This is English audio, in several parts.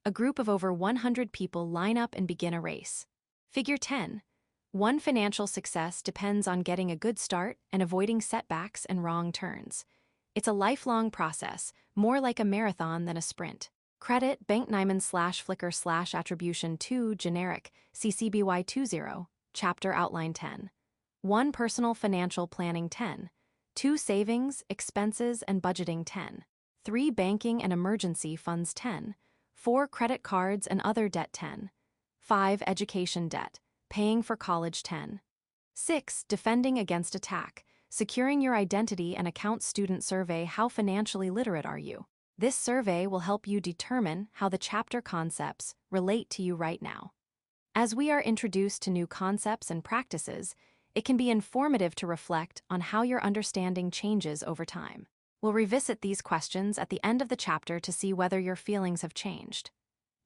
A group of over 100 people line up and begin a race. Figure 10. One financial success depends on getting a good start and avoiding setbacks and wrong turns. It's a lifelong process, more like a marathon than a sprint. Credit Bank Nyman /Flickr /attribution 2 generic CCBY 20 Chapter Outline 10. 1 Personal Financial Planning 10. 2 Savings, Expenses, and Budgeting 10. 3 Banking and Emergency Funds 10. 4 Credit Cards and Other Debt 10. 5 Education Debt, Paying for College 10. 6 Defending Against Attack, Securing Your Identity and Account Student Survey How Financially Literate Are You? This survey will help you determine how the chapter concepts relate to you right now. As we are introduced to new concepts and practices, it can be informative to reflect on how your understanding changes over time. We'll revisit these questions at the end of the chapter to see whether your feelings have changed.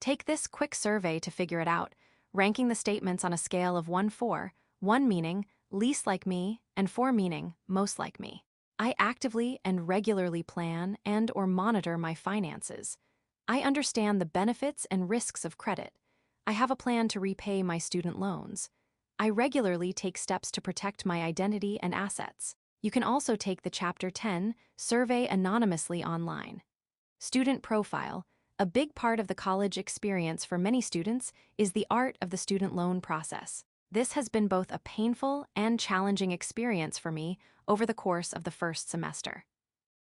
Take this quick survey to figure it out, ranking the statements on a scale of 1-4, 1 meaning least like me and 4 meaning most like me. I actively and regularly plan and/or monitor my finances. I understand the benefits and risks of credit. I have a plan to repay my student loans. I regularly take steps to protect my identity and assets. You can also take the Chapter 10 survey anonymously online. Student profile. A big part of the college experience for many students is the art of the student loan process. This has been both a painful and challenging experience for me over the course of the first semester.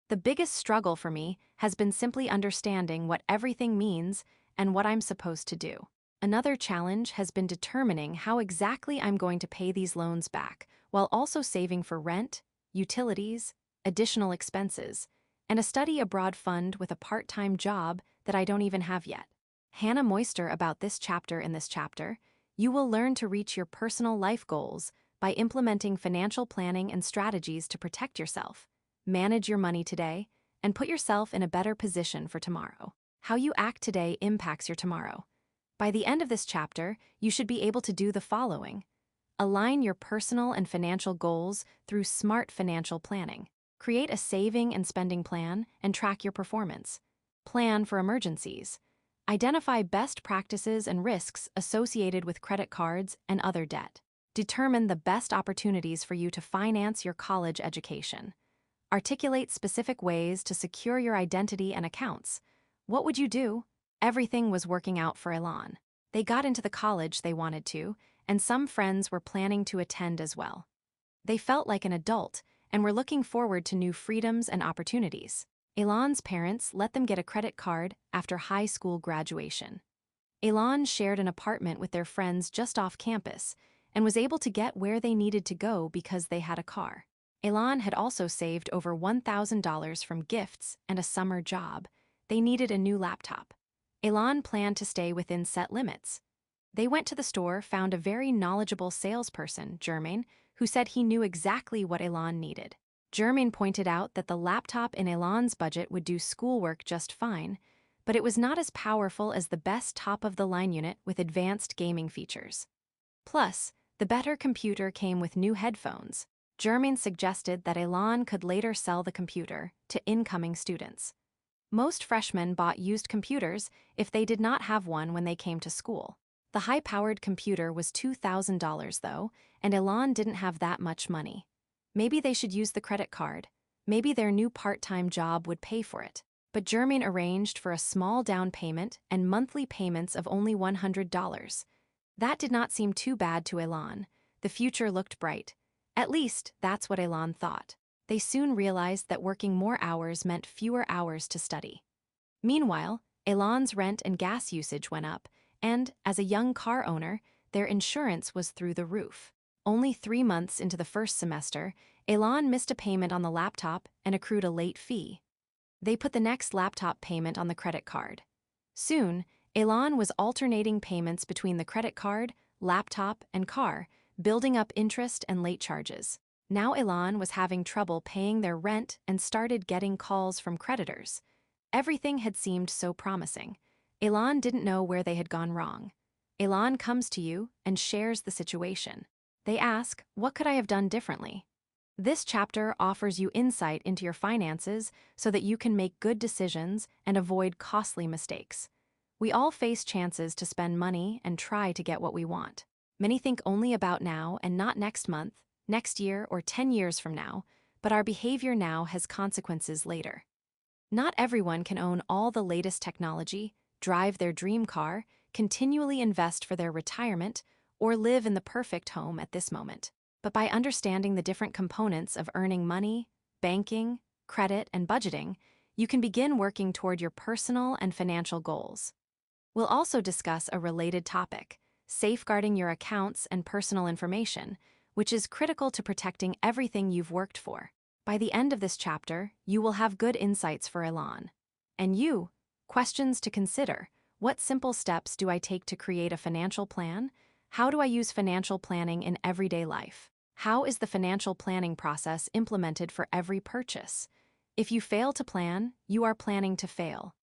The biggest struggle for me has been simply understanding what everything means and what I'm supposed to do. Another challenge has been determining how exactly I'm going to pay these loans back, while also saving for rent, utilities, additional expenses, and a study abroad fund with a part-time job that I don't even have yet. Hannah Moister about this chapter. In this chapter, you will learn to reach your personal life goals by implementing financial planning and strategies to protect yourself, manage your money today, and put yourself in a better position for tomorrow. How you act today impacts your tomorrow. By the end of this chapter, you should be able to do the following. Align your personal and financial goals through smart financial planning. Create a saving and spending plan and track your performance. Plan for emergencies. Identify best practices and risks associated with credit cards and other debt. Determine the best opportunities for you to finance your college education. Articulate specific ways to secure your identity and accounts. What would you do? Everything was working out for Elan. They got into the college they wanted to, and some friends were planning to attend as well. They felt like an adult and were looking forward to new freedoms and opportunities. Elan's parents let them get a credit card after high school graduation. Elan shared an apartment with their friends just off campus and was able to get where they needed to go because they had a car. Elan had also saved over $1,000 from gifts and a summer job. They needed a new laptop. Elan planned to stay within set limits. They went to the store, found a very knowledgeable salesperson, Jermaine, who said he knew exactly what Elan needed. Jermaine pointed out that the laptop in Elan's budget would do schoolwork just fine, but it was not as powerful as the best top-of-the-line unit with advanced gaming features. Plus, the better computer came with new headphones. Jermaine suggested that Elan could later sell the computer to incoming students. Most freshmen bought used computers if they did not have one when they came to school. The high-powered computer was $2,000 though, and Elan didn't have that much money. Maybe they should use the credit card. Maybe their new part-time job would pay for it. But Jermaine arranged for a small down payment and monthly payments of only $100. That did not seem too bad to Elan. The future looked bright. At least, that's what Elan thought. They soon realized that working more hours meant fewer hours to study. Meanwhile, Elan's rent and gas usage went up, and, as a young car owner, their insurance was through the roof. Only 3 months into the first semester, Elan missed a payment on the laptop and accrued a late fee. They put the next laptop payment on the credit card. Soon, Elan was alternating payments between the credit card, laptop, and car, building up interest and late charges. Now Elan was having trouble paying their rent and started getting calls from creditors. Everything had seemed so promising. Elan didn't know where they had gone wrong. Elan comes to you and shares the situation. They ask, what could I have done differently? This chapter offers you insight into your finances so that you can make good decisions and avoid costly mistakes. We all face chances to spend money and try to get what we want. Many think only about now and not next month, next year, or 10 years from now, but our behavior now has consequences later. Not everyone can own all the latest technology, drive their dream car, continually invest for their retirement, or live in the perfect home at this moment. But by understanding the different components of earning money, banking, credit, and budgeting, you can begin working toward your personal and financial goals. We'll also discuss a related topic, safeguarding your accounts and personal information, which is critical to protecting everything you've worked for. By the end of this chapter, you will have good insights for Elan. And you, questions to consider. What simple steps do I take to create a financial plan? How do I use financial planning in everyday life? How is the financial planning process implemented for every purchase? If you fail to plan, you are planning to fail.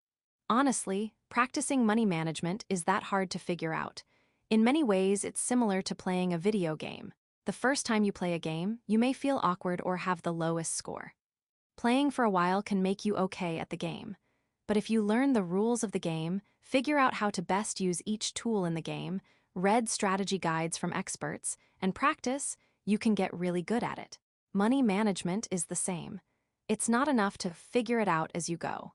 Honestly, practicing money management is that hard to figure out. In many ways, it's similar to playing a video game. The first time you play a game, you may feel awkward or have the lowest score. Playing for a while can make you okay at the game. But if you learn the rules of the game, figure out how to best use each tool in the game, read strategy guides from experts, and practice, you can get really good at it. Money management is the same. It's not enough to figure it out as you go.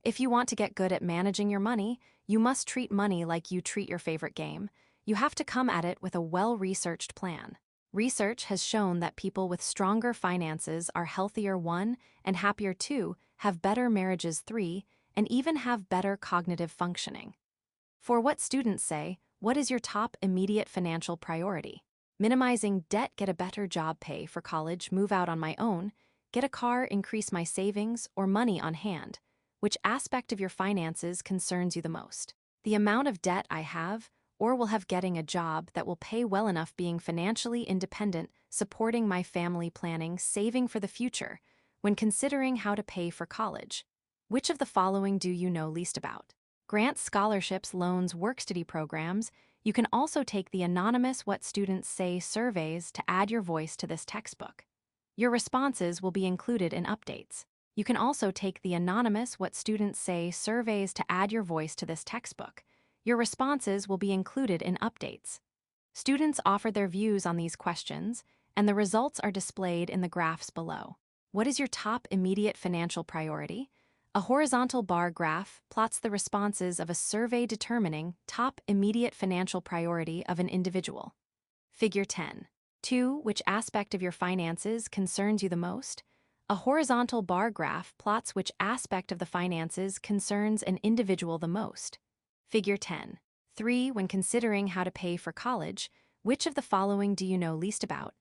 If you want to get good at managing your money, you must treat money like you treat your favorite game. You have to come at it with a well-researched plan. Research has shown that people with stronger finances are healthier 1 and happier 2, have better marriages 3, and even have better cognitive functioning. For what students say, what is your top immediate financial priority? Minimizing debt, get a better job, pay for college, move out on my own, get a car, increase my savings, or money on hand. Which aspect of your finances concerns you the most? The amount of debt I have, or will have, getting a job that will pay well enough, being financially independent, supporting my family, planning, saving for the future, when considering how to pay for college. Which of the following do you know least about? Grants, scholarships, loans, work-study programs. You can also take the anonymous What Students Say surveys to add your voice to this textbook. Your responses will be included in updates. You can also take the anonymous What Students Say surveys to add your voice to this textbook. Your responses will be included in updates. Students offer their views on these questions, and the results are displayed in the graphs below. What is your top immediate financial priority? A horizontal bar graph plots the responses of a survey determining top immediate financial priority of an individual. Figure 10. 2. Which aspect of your finances concerns you the most? A horizontal bar graph plots which aspect of the finances concerns an individual the most. Figure 10. 3. When considering how to pay for college, which of the following do you know least about?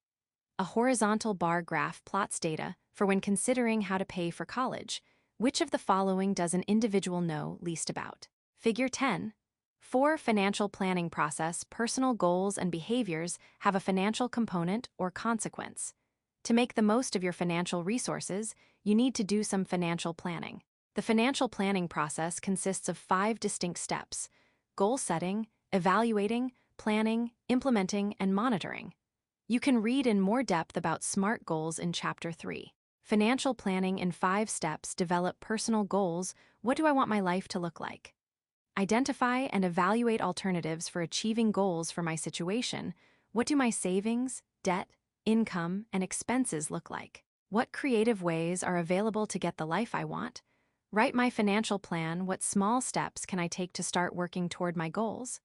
A horizontal bar graph plots data for when considering how to pay for college. Which of the following does an individual know least about? Figure 10. 4. Financial planning process, personal goals and behaviors have a financial component or consequence. To make the most of your financial resources, you need to do some financial planning. The financial planning process consists of 5 distinct steps: goal setting, evaluating, planning, implementing, and monitoring. You can read in more depth about SMART goals in Chapter 3. Financial planning in 5 steps. Develop personal goals. What do I want my life to look like? Identify and evaluate alternatives for achieving goals for my situation. What do my savings, debt, income, and expenses look like? What creative ways are available to get the life I want? Write my financial plan. What small steps can I take to start working toward my goals?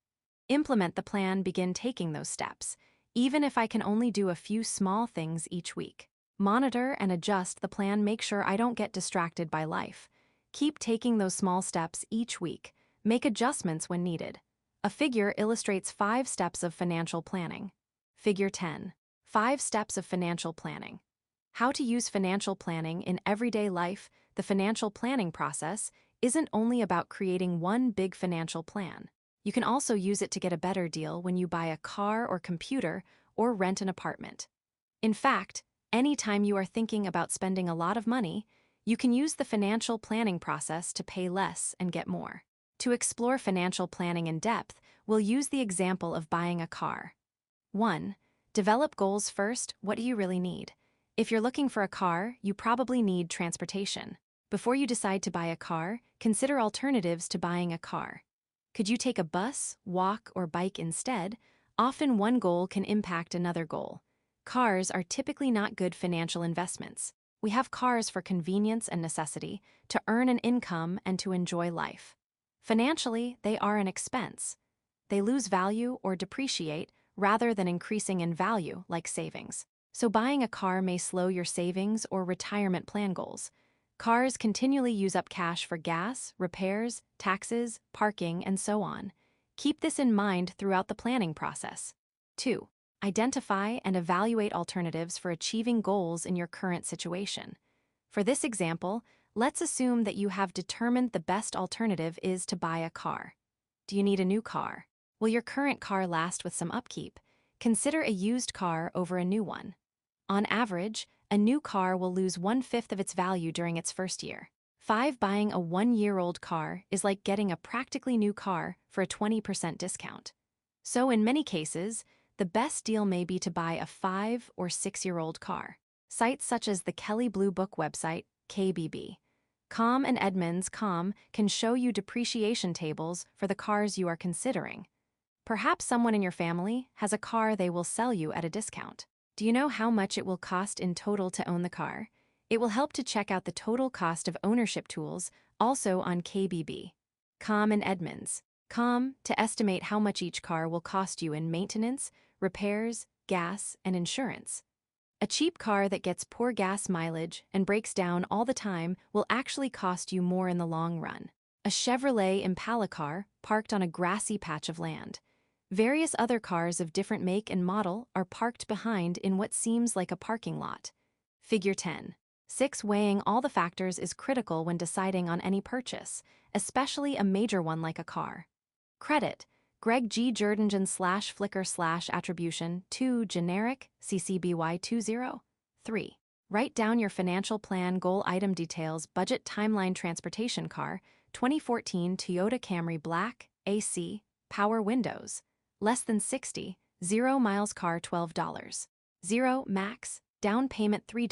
Implement the plan. Begin taking those steps, even if I can only do a few small things each week. Monitor and adjust the plan. Make sure I don't get distracted by life. Keep taking those small steps each week. Make adjustments when needed. A figure illustrates 5 steps of financial planning. Figure 10. 5 steps of financial planning. How to use financial planning in everyday life. The financial planning process isn't only about creating one big financial plan. You can also use it to get a better deal when you buy a car or computer or rent an apartment. In fact, anytime you are thinking about spending a lot of money, you can use the financial planning process to pay less and get more. To explore financial planning in depth, we'll use the example of buying a car. 1. Develop goals first. What do you really need? If you're looking for a car, you probably need transportation. Before you decide to buy a car, consider alternatives to buying a car. Could you take a bus, walk, or bike instead? Often one goal can impact another goal. Cars are typically not good financial investments. We have cars for convenience and necessity, to earn an income and to enjoy life. Financially, they are an expense. They lose value or depreciate rather than increasing in value like savings. So buying a car may slow your savings or retirement plan goals. Cars continually use up cash for gas, repairs, taxes, parking, and so on. Keep this in mind throughout the planning process. 2. Identify and evaluate alternatives for achieving goals in your current situation. For this example, let's assume that you have determined the best alternative is to buy a car. Do you need a new car? Will your current car last with some upkeep? Consider a used car over a new one. On average, a new car will lose 1/5 of its value during its first year. 5. Buying a 1-year-old car is like getting a practically new car for a 20% discount. So in many cases, the best deal may be to buy a 5 or 6-year-old car. Sites such as the Kelley Blue Book website, KBB.com and Edmunds.com can show you depreciation tables for the cars you are considering. Perhaps someone in your family has a car they will sell you at a discount. Do you know how much it will cost in total to own the car? It will help to check out the total cost of ownership tools, also on KBB.com and Edmunds.com, to estimate how much each car will cost you in maintenance, repairs, gas, and insurance. A cheap car that gets poor gas mileage and breaks down all the time will actually cost you more in the long run. A Chevrolet Impala car parked on a grassy patch of land. Various other cars of different make and model are parked behind in what seems like a parking lot. Figure 10. 6. Weighing all the factors is critical when deciding on any purchase, especially a major one like a car. Credit: Greg G. Jurdengen /Flickr /attribution 2 generic CCBY 20. 3. Write down your financial plan goal item details budget timeline transportation car 2014 Toyota Camry Black AC power windows less than 60 0 miles car $12 0 max down payment $3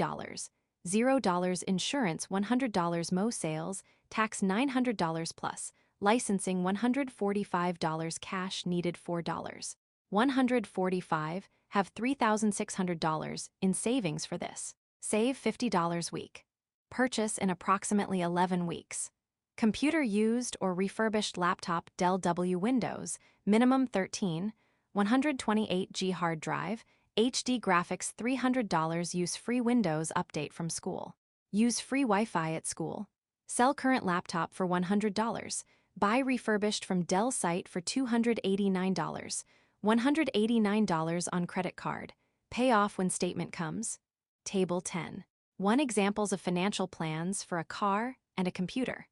$0 insurance $100 Mo sales tax $900 plus licensing $145 cash needed $4 145 have $3,600 in savings for this. Save $50 week. Purchase in approximately 11 weeks. Computer used or refurbished laptop Dell W Windows, minimum 13, 128G hard drive, HD graphics $300 use free Windows update from school. Use free Wi-Fi at school. Sell current laptop for $100. Buy refurbished from Dell site for $289. $189 on credit card. Pay off when statement comes. Table 10. 1 examples of financial plans for a car and a computer.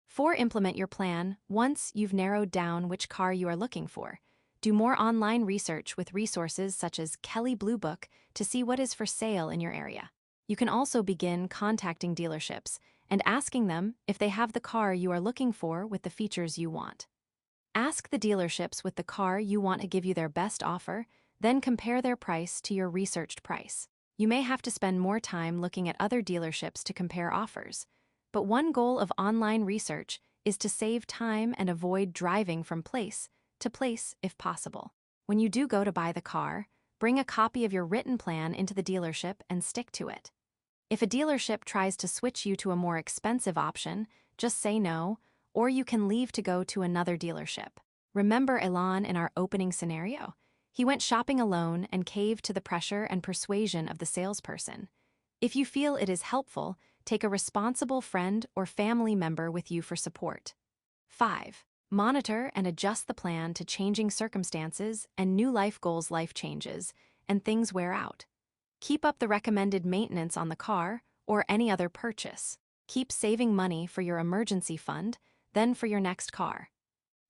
4. Implement your plan once you've narrowed down which car you are looking for. Do more online research with resources such as Kelley Blue Book to see what is for sale in your area. You can also begin contacting dealerships and asking them if they have the car you are looking for with the features you want. Ask the dealerships with the car you want to give you their best offer, then compare their price to your researched price. You may have to spend more time looking at other dealerships to compare offers. But one goal of online research is to save time and avoid driving from place to place if possible. When you do go to buy the car, bring a copy of your written plan into the dealership and stick to it. If a dealership tries to switch you to a more expensive option, just say no, or you can leave to go to another dealership. Remember Elon in our opening scenario? He went shopping alone and caved to the pressure and persuasion of the salesperson. If you feel it is helpful, take a responsible friend or family member with you for support. 5. Monitor and adjust the plan to changing circumstances and new life goals. Life changes, and things wear out. Keep up the recommended maintenance on the car or any other purchase. Keep saving money for your emergency fund, then for your next car.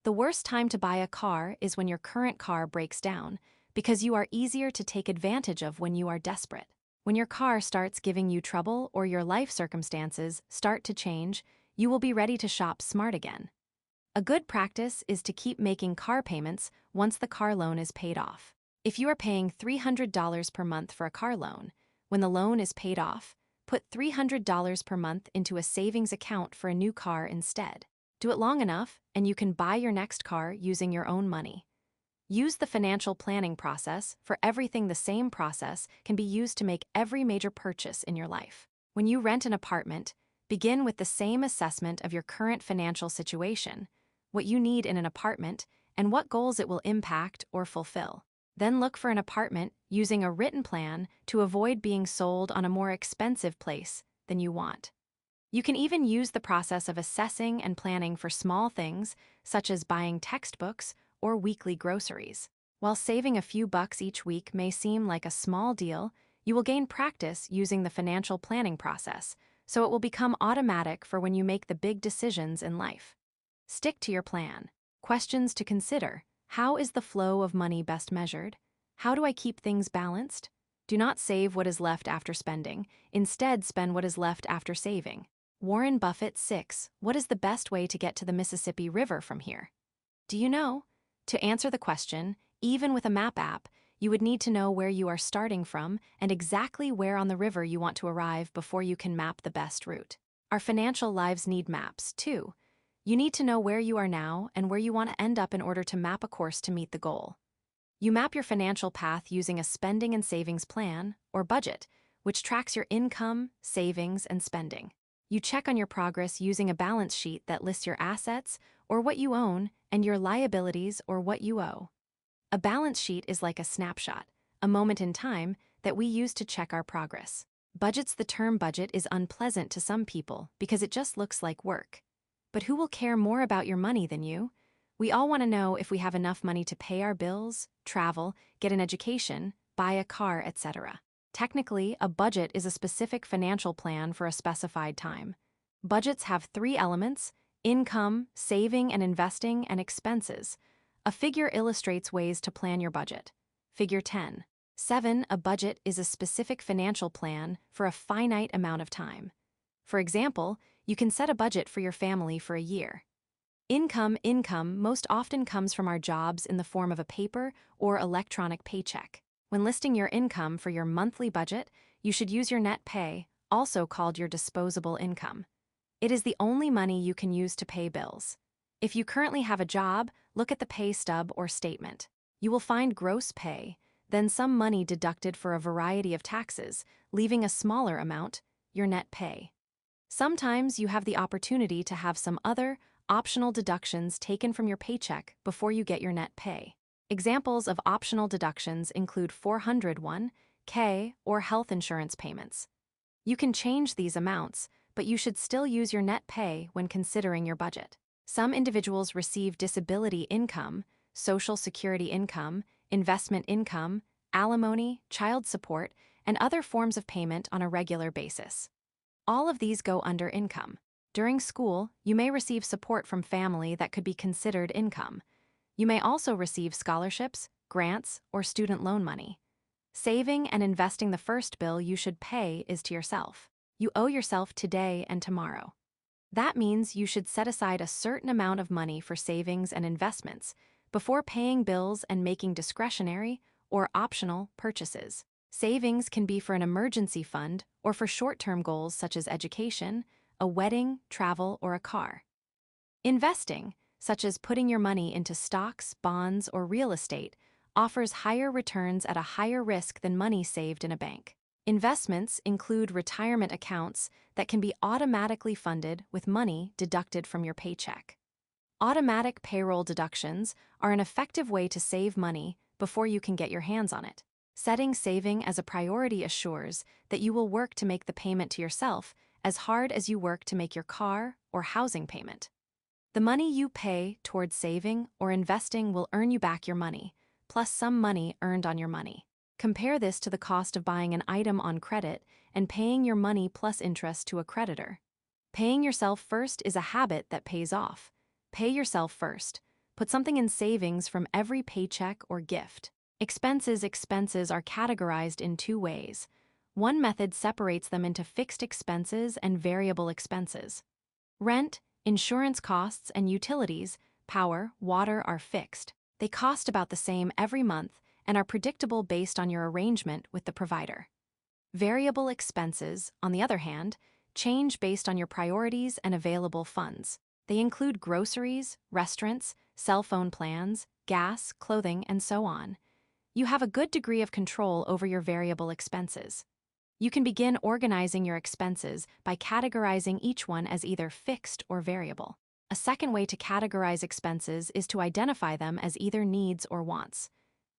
The worst time to buy a car is when your current car breaks down, because you are easier to take advantage of when you are desperate. When your car starts giving you trouble or your life circumstances start to change, you will be ready to shop smart again. A good practice is to keep making car payments once the car loan is paid off. If you are paying $300 per month for a car loan, when the loan is paid off, put $300 per month into a savings account for a new car instead. Do it long enough, and you can buy your next car using your own money. Use the financial planning process for everything. The same process can be used to make every major purchase in your life. When you rent an apartment, begin with the same assessment of your current financial situation, what you need in an apartment, and what goals it will impact or fulfill. Then look for an apartment using a written plan to avoid being sold on a more expensive place than you want. You can even use the process of assessing and planning for small things, such as buying textbooks or weekly groceries. While saving a few bucks each week may seem like a small deal, you will gain practice using the financial planning process, so it will become automatic for when you make the big decisions in life. Stick to your plan. Questions to consider. How is the flow of money best measured? How do I keep things balanced? Do not save what is left after spending. Instead, spend what is left after saving. Warren Buffett. 6. What is the best way to get to the Mississippi River from here? Do you know? To answer the question, even with a map app, you would need to know where you are starting from and exactly where on the river you want to arrive before you can map the best route. Our financial lives need maps, too. You need to know where you are now and where you want to end up in order to map a course to meet the goal. You map your financial path using a spending and savings plan, or budget, which tracks your income, savings, and spending. You check on your progress using a balance sheet that lists your assets, or what you own, and your liabilities, or what you owe. A balance sheet is like a snapshot, a moment in time that we use to check our progress. Budgets. The term budget is unpleasant to some people because it just looks like work. But who will care more about your money than you? We all want to know if we have enough money to pay our bills, travel, get an education, buy a car, etc. Technically, a budget is a specific financial plan for a specified time. Budgets have 3 elements: income, saving and investing, and expenses. A figure illustrates ways to plan your budget. Figure 10. 7. A budget is a specific financial plan for a finite amount of time. For example, you can set a budget for your family for a year. Income most often comes from our jobs in the form of a paper or electronic paycheck. When listing your income for your monthly budget, you should use your net pay, also called your disposable income. It is the only money you can use to pay bills. If you currently have a job, look at the pay stub or statement. You will find gross pay, then some money deducted for a variety of taxes, leaving a smaller amount, your net pay. Sometimes you have the opportunity to have some other, optional deductions taken from your paycheck before you get your net pay. Examples of optional deductions include 401(k) or health insurance payments. You can change these amounts, but you should still use your net pay when considering your budget. Some individuals receive disability income, Social Security income, investment income, alimony, child support, and other forms of payment on a regular basis. All of these go under income. During school, you may receive support from family that could be considered income. You may also receive scholarships, grants, or student loan money. Saving and investing. The first bill you should pay is to yourself. You owe yourself today and tomorrow. That means you should set aside a certain amount of money for savings and investments before paying bills and making discretionary or optional purchases. Savings can be for an emergency fund or for short-term goals such as education, a wedding, travel, or a car. Investing, such as putting your money into stocks, bonds, or real estate, offers higher returns at a higher risk than money saved in a bank. Investments include retirement accounts that can be automatically funded with money deducted from your paycheck. Automatic payroll deductions are an effective way to save money before you can get your hands on it. Setting saving as a priority assures that you will work to make the payment to yourself as hard as you work to make your car or housing payment. The money you pay towards saving or investing will earn you back your money, plus some money earned on your money. Compare this to the cost of buying an item on credit and paying your money plus interest to a creditor. Paying yourself first is a habit that pays off. Pay yourself first. Put something in savings from every paycheck or gift. Expenses are categorized in 2 ways. One method separates them into fixed expenses and variable expenses. Rent, insurance costs, and utilities, power, water are fixed. They cost about the same every month and are predictable based on your arrangement with the provider. Variable expenses, on the other hand, change based on your priorities and available funds. They include groceries, restaurants, cell phone plans, gas, clothing, and so on. You have a good degree of control over your variable expenses. You can begin organizing your expenses by categorizing each one as either fixed or variable. A second way to categorize expenses is to identify them as either needs or wants.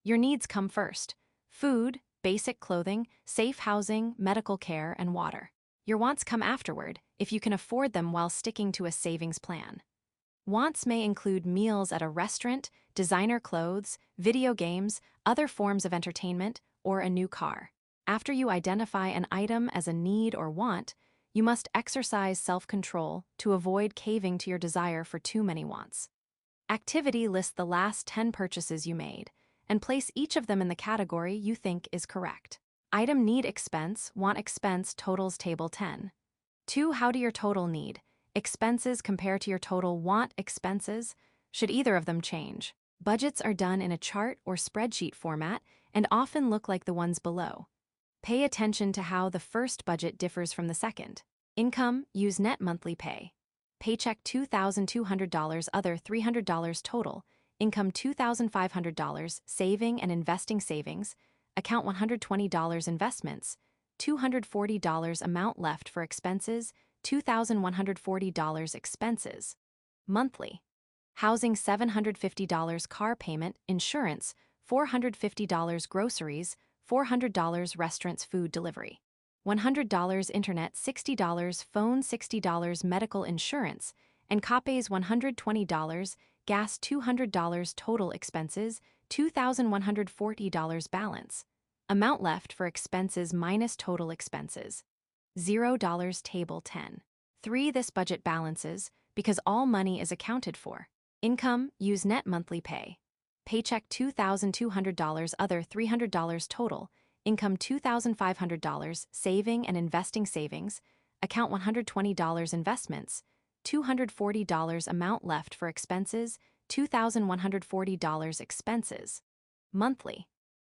Your needs come first: food, basic clothing, safe housing, medical care, and water. Your wants come afterward, if you can afford them while sticking to a savings plan. Wants may include meals at a restaurant, designer clothes, video games, other forms of entertainment, or a new car. After you identify an item as a need or want, you must exercise self-control to avoid caving to your desire for too many wants. Activity lists the last 10 purchases you made, and place each of them in the category you think is correct. Item need expense, want expense totals table 10. 2. How do your total need expenses compare to your total want expenses? Should either of them change? Budgets are done in a chart or spreadsheet format and often look like the ones below. Pay attention to how the first budget differs from the second. Income, use net monthly pay. Paycheck $2,200, other $300 total. Income $2,500, saving and investing savings. Account $120 investments. $240 amount left for expenses. $2,140 expenses. Monthly. Housing $750, car payment, insurance, $450 groceries, $400 restaurants food delivery, $100 internet, $60 phone, $60 medical insurance, and CAPES $120, gas $200 total expenses, $2,140 balance. Amount left for expenses minus total expenses. $0 table 10. 3. This budget balances because all money is accounted for. Income, use net monthly pay. Paycheck $2,200, other $300 total. Income $2,500, saving and investing savings. Account $120 investments. $240 amount left for expenses. $2,140 expenses. Monthly.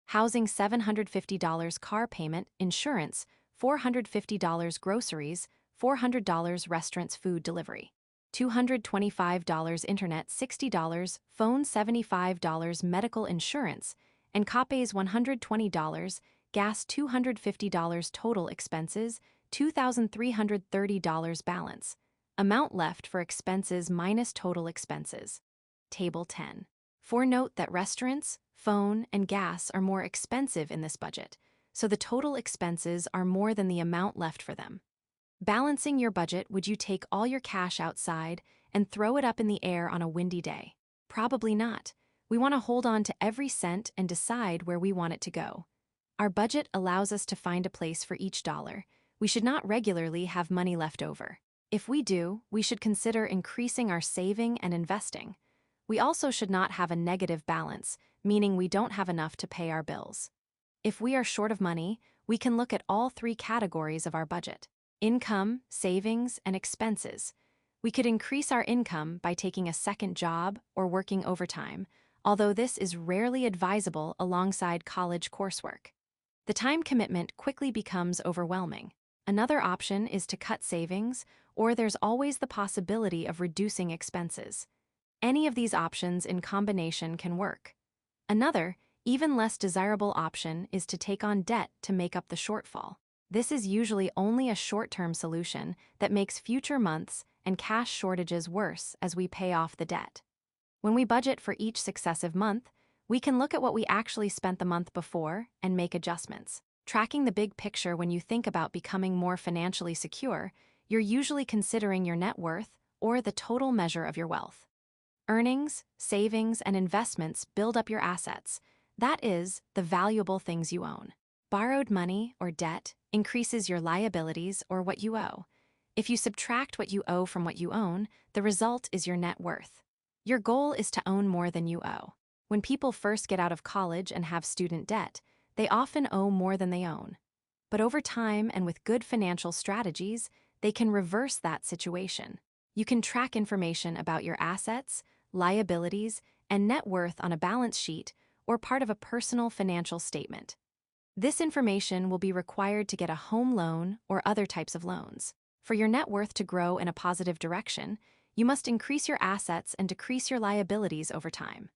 Housing $750, car payment, insurance, $450 groceries, $400 restaurants food delivery, $225 internet, $60 phone, $75 medical insurance, and CAPES $120, gas $250 total expenses, $2,330 balance. Amount left for expenses minus total expenses. Table 10. For note that restaurants, phone, and gas are more expensive in this budget, so the total expenses are more than the amount left for them. Balancing your budget, would you take all your cash outside and throw it up in the air on a windy day? Probably not. We want to hold on to every cent and decide where we want it to go. Our budget allows us to find a place for each dollar. We should not regularly have money left over. If we do, we should consider increasing our saving and investing. We also should not have a negative balance, meaning we don't have enough to pay our bills. If we are short of money, we can look at all three categories of our budget: income, savings, and expenses. We could increase our income by taking a second job or working overtime, although this is rarely advisable alongside college coursework. The time commitment quickly becomes overwhelming. Another option is to cut savings, or there's always the possibility of reducing expenses. Any of these options in combination can work. Another, even less desirable option is to take on debt to make up the shortfall. This is usually only a short-term solution that makes future months and cash shortages worse as we pay off the debt. When we budget for each successive month, we can look at what we actually spent the month before and make adjustments. Tracking the big picture: when you think about becoming more financially secure, you're usually considering your net worth or the total measure of your wealth. Earnings, savings, and investments build up your assets. That is, the valuable things you own. Borrowed money or debt increases your liabilities or what you owe. If you subtract what you owe from what you own, the result is your net worth. Your goal is to own more than you owe. When people first get out of college and have student debt, they often owe more than they own. But over time and with good financial strategies, they can reverse that situation. You can track information about your assets, liabilities, and net worth on a balance sheet or part of a personal financial statement. This information will be required to get a home loan or other types of loans. For your net worth to grow in a positive direction, You must increase your assets and decrease your liabilities over time.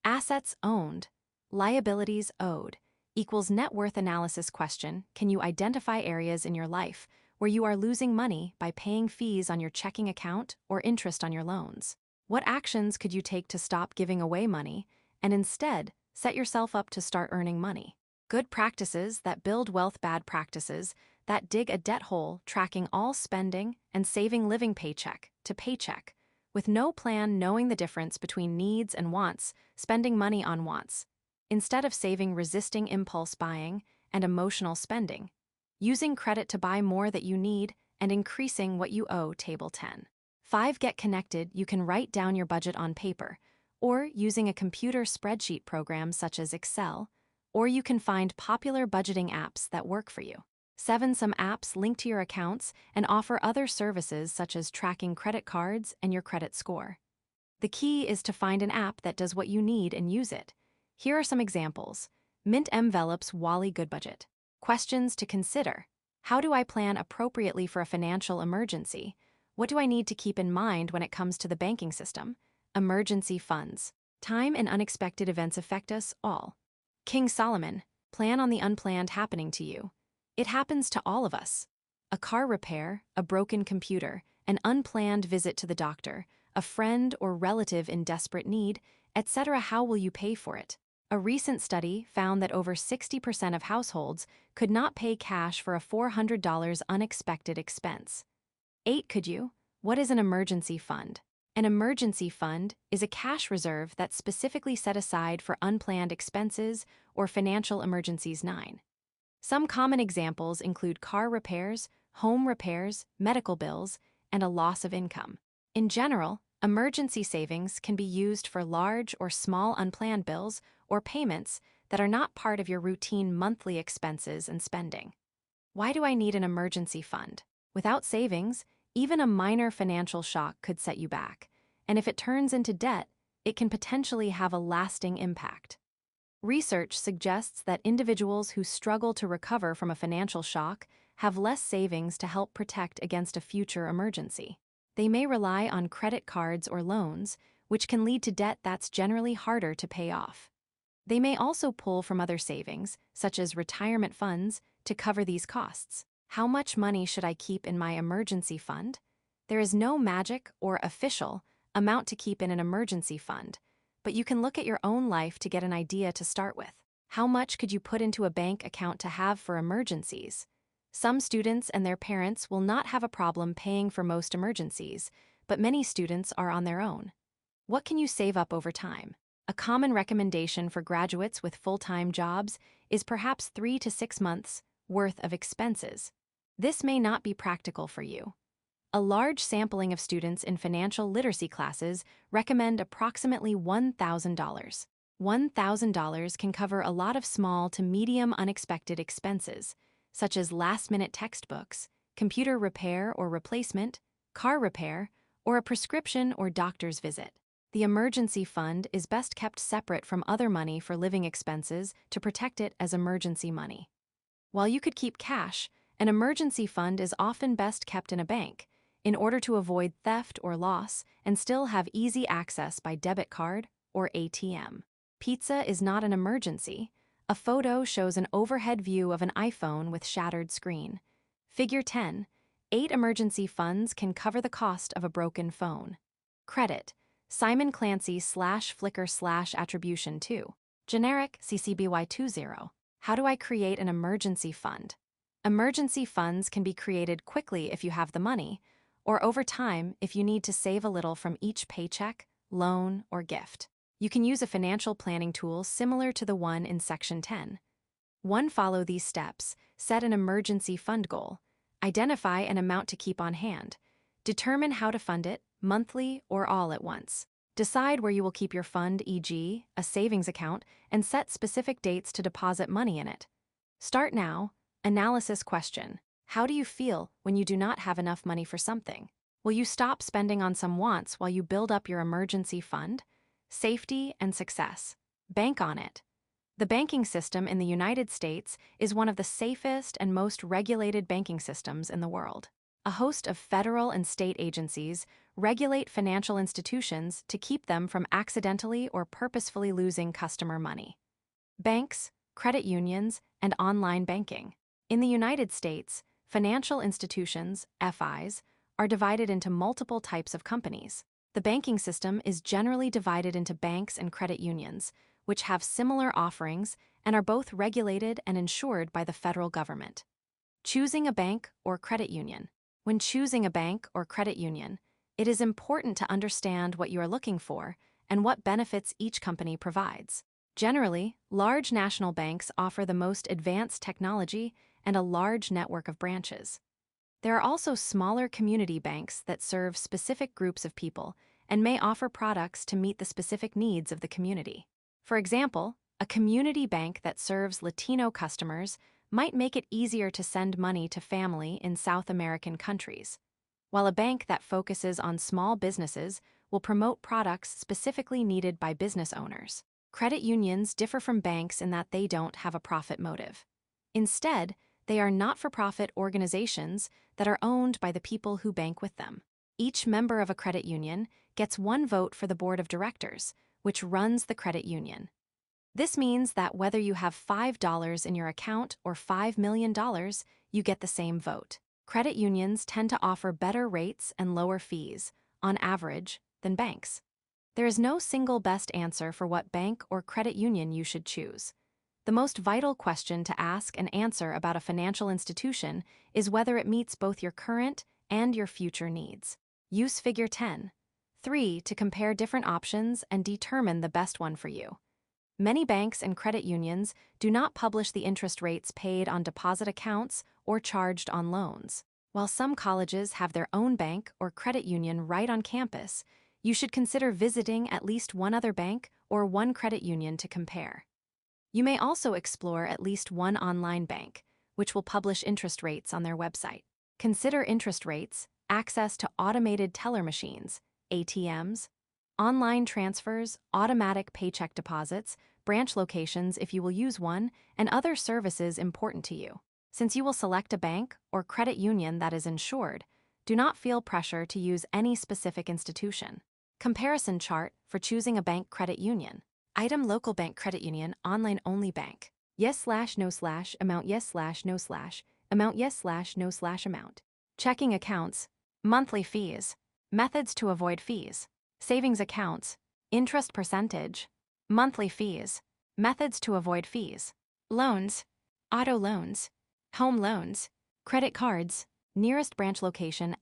Assets owned, liabilities owed, equals net worth analysis question. Can you identify areas in your life where you are losing money by paying fees on your checking account or interest on your loans? What actions could you take to stop giving away money and instead set yourself up to start earning money? Good practices that build wealth, bad practices that dig a debt hole, tracking all spending and saving, living paycheck to paycheck, with no plan, knowing the difference between needs and wants, spending money on wants, instead of saving, resisting impulse buying and emotional spending, using credit to buy more that you need and increasing what you owe. Table 10. 5. Get connected. You can write down your budget on paper, or using a computer spreadsheet program such as Excel, or you can find popular budgeting apps that work for you. 7. Some apps link to your accounts and offer other services such as tracking credit cards and your credit score. The key is to find an app that does what you need and use it. Here are some examples. Mint Envelopes, Wally Good Budget. Questions to consider. How do I plan appropriately for a financial emergency? What do I need to keep in mind when it comes to the banking system? Emergency funds. Time and unexpected events affect us all. King Solomon. Plan on the unplanned happening to you. It happens to all of us. A car repair, a broken computer, an unplanned visit to the doctor, a friend or relative in desperate need, etc. How will you pay for it? A recent study found that over 60% of households could not pay cash for a $400 unexpected expense. 8. Could you? What is an emergency fund? An emergency fund is a cash reserve that's specifically set aside for unplanned expenses or financial emergencies. 9. Some common examples include car repairs, home repairs, medical bills, and a loss of income. In general, emergency savings can be used for large or small unplanned bills or payments that are not part of your routine monthly expenses and spending. Why do I need an emergency fund? Without savings, even a minor financial shock could set you back, and if it turns into debt, it can potentially have a lasting impact. Research suggests that individuals who struggle to recover from a financial shock have less savings to help protect against a future emergency. They may rely on credit cards or loans, which can lead to debt that's generally harder to pay off. They may also pull from other savings, such as retirement funds, to cover these costs. How much money should I keep in my emergency fund? There is no magic or official amount to keep in an emergency fund, but you can look at your own life to get an idea to start with. How much could you put into a bank account to have for emergencies? Some students and their parents will not have a problem paying for most emergencies, but many students are on their own. What can you save up over time? A common recommendation for graduates with full-time jobs is perhaps 3 to 6 months worth of expenses. This may not be practical for you. A large sampling of students in financial literacy classes recommend approximately $1,000. $1,000 can cover a lot of small to medium unexpected expenses, such as last-minute textbooks, computer repair or replacement, car repair, or a prescription or doctor's visit. The emergency fund is best kept separate from other money for living expenses to protect it as emergency money. While you could keep cash, an emergency fund is often best kept in a bank, in order to avoid theft or loss and still have easy access by debit card or ATM. Pizza is not an emergency. A photo shows an overhead view of an iPhone with shattered screen. Figure 10. 8 emergency funds can cover the cost of a broken phone. Credit. Simon Clancy /Flickr /attribution 2. Generic CCBY20. How do I create an emergency fund? Emergency funds can be created quickly if you have the money, or over time if you need to save a little from each paycheck, loan, or gift. You can use a financial planning tool similar to the one in Section 10. 1. Follow these steps. Set an emergency fund goal. Identify an amount to keep on hand. Determine how to fund it, monthly or all at once. Decide where you will keep your fund, e.g., a savings account, and set specific dates to deposit money in it. Start now. Analysis question. How do you feel when you do not have enough money for something? Will you stop spending on some wants while you build up your emergency fund? Safety and success. Bank on it. The banking system in the United States is one of the safest and most regulated banking systems in the world. A host of federal and state agencies regulate financial institutions to keep them from accidentally or purposefully losing customer money. Banks, credit unions, and online banking. In the United States, financial institutions, FIs, are divided into multiple types of companies. The banking system is generally divided into banks and credit unions, which have similar offerings and are both regulated and insured by the federal government. Choosing a bank or credit union. When choosing a bank or credit union, it is important to understand what you are looking for and what benefits each company provides. Generally, large national banks offer the most advanced technology and a large network of branches. There are also smaller community banks that serve specific groups of people and may offer products to meet the specific needs of the community. For example, a community bank that serves Latino customers might make it easier to send money to family in South American countries, while a bank that focuses on small businesses will promote products specifically needed by business owners. Credit unions differ from banks in that they don't have a profit motive. Instead, they are not-for-profit organizations that are owned by the people who bank with them. Each member of a credit union gets one vote for the board of directors, which runs the credit union. This means that whether you have $5 in your account or $5 million, you get the same vote. Credit unions tend to offer better rates and lower fees, on average, than banks. There is no single best answer for what bank or credit union you should choose. The most vital question to ask and answer about a financial institution is whether it meets both your current and your future needs. Use Figure 10.3 to compare different options and determine the best one for you. Many banks and credit unions do not publish the interest rates paid on deposit accounts or charged on loans. While some colleges have their own bank or credit union right on campus, you should consider visiting at least one other bank or one credit union to compare. You may also explore at least one online bank, which will publish interest rates on their website. Consider interest rates, access to automated teller machines, ATMs, online transfers, automatic paycheck deposits, branch locations if you will use one, and other services important to you. Since you will select a bank or credit union that is insured, do not feel pressure to use any specific institution. Comparison chart for choosing a bank credit union. Item local bank credit union online only bank. Yes/no/amount yes/no/ amount yes/no/ amount. Checking accounts. Monthly fees. Methods to avoid fees. Savings accounts. Interest percentage. Monthly fees. Methods to avoid fees. Loans. Auto loans. Home loans. Credit cards. Nearest branch location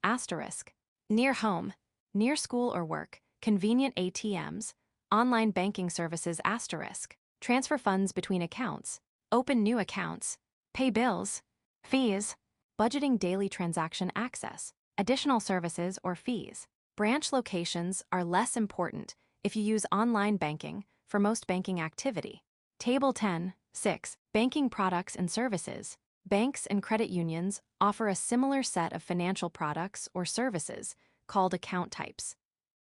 *. Near home. Near school or work. Convenient ATMs. Online banking services *. Transfer funds between accounts. Open new accounts. Pay bills. Fees. Budgeting daily transaction access. Additional services or fees. Branch locations are less important if you use online banking for most banking activity. Table 10.6. Banking products and services. Banks and credit unions offer a similar set of financial products or services called account types.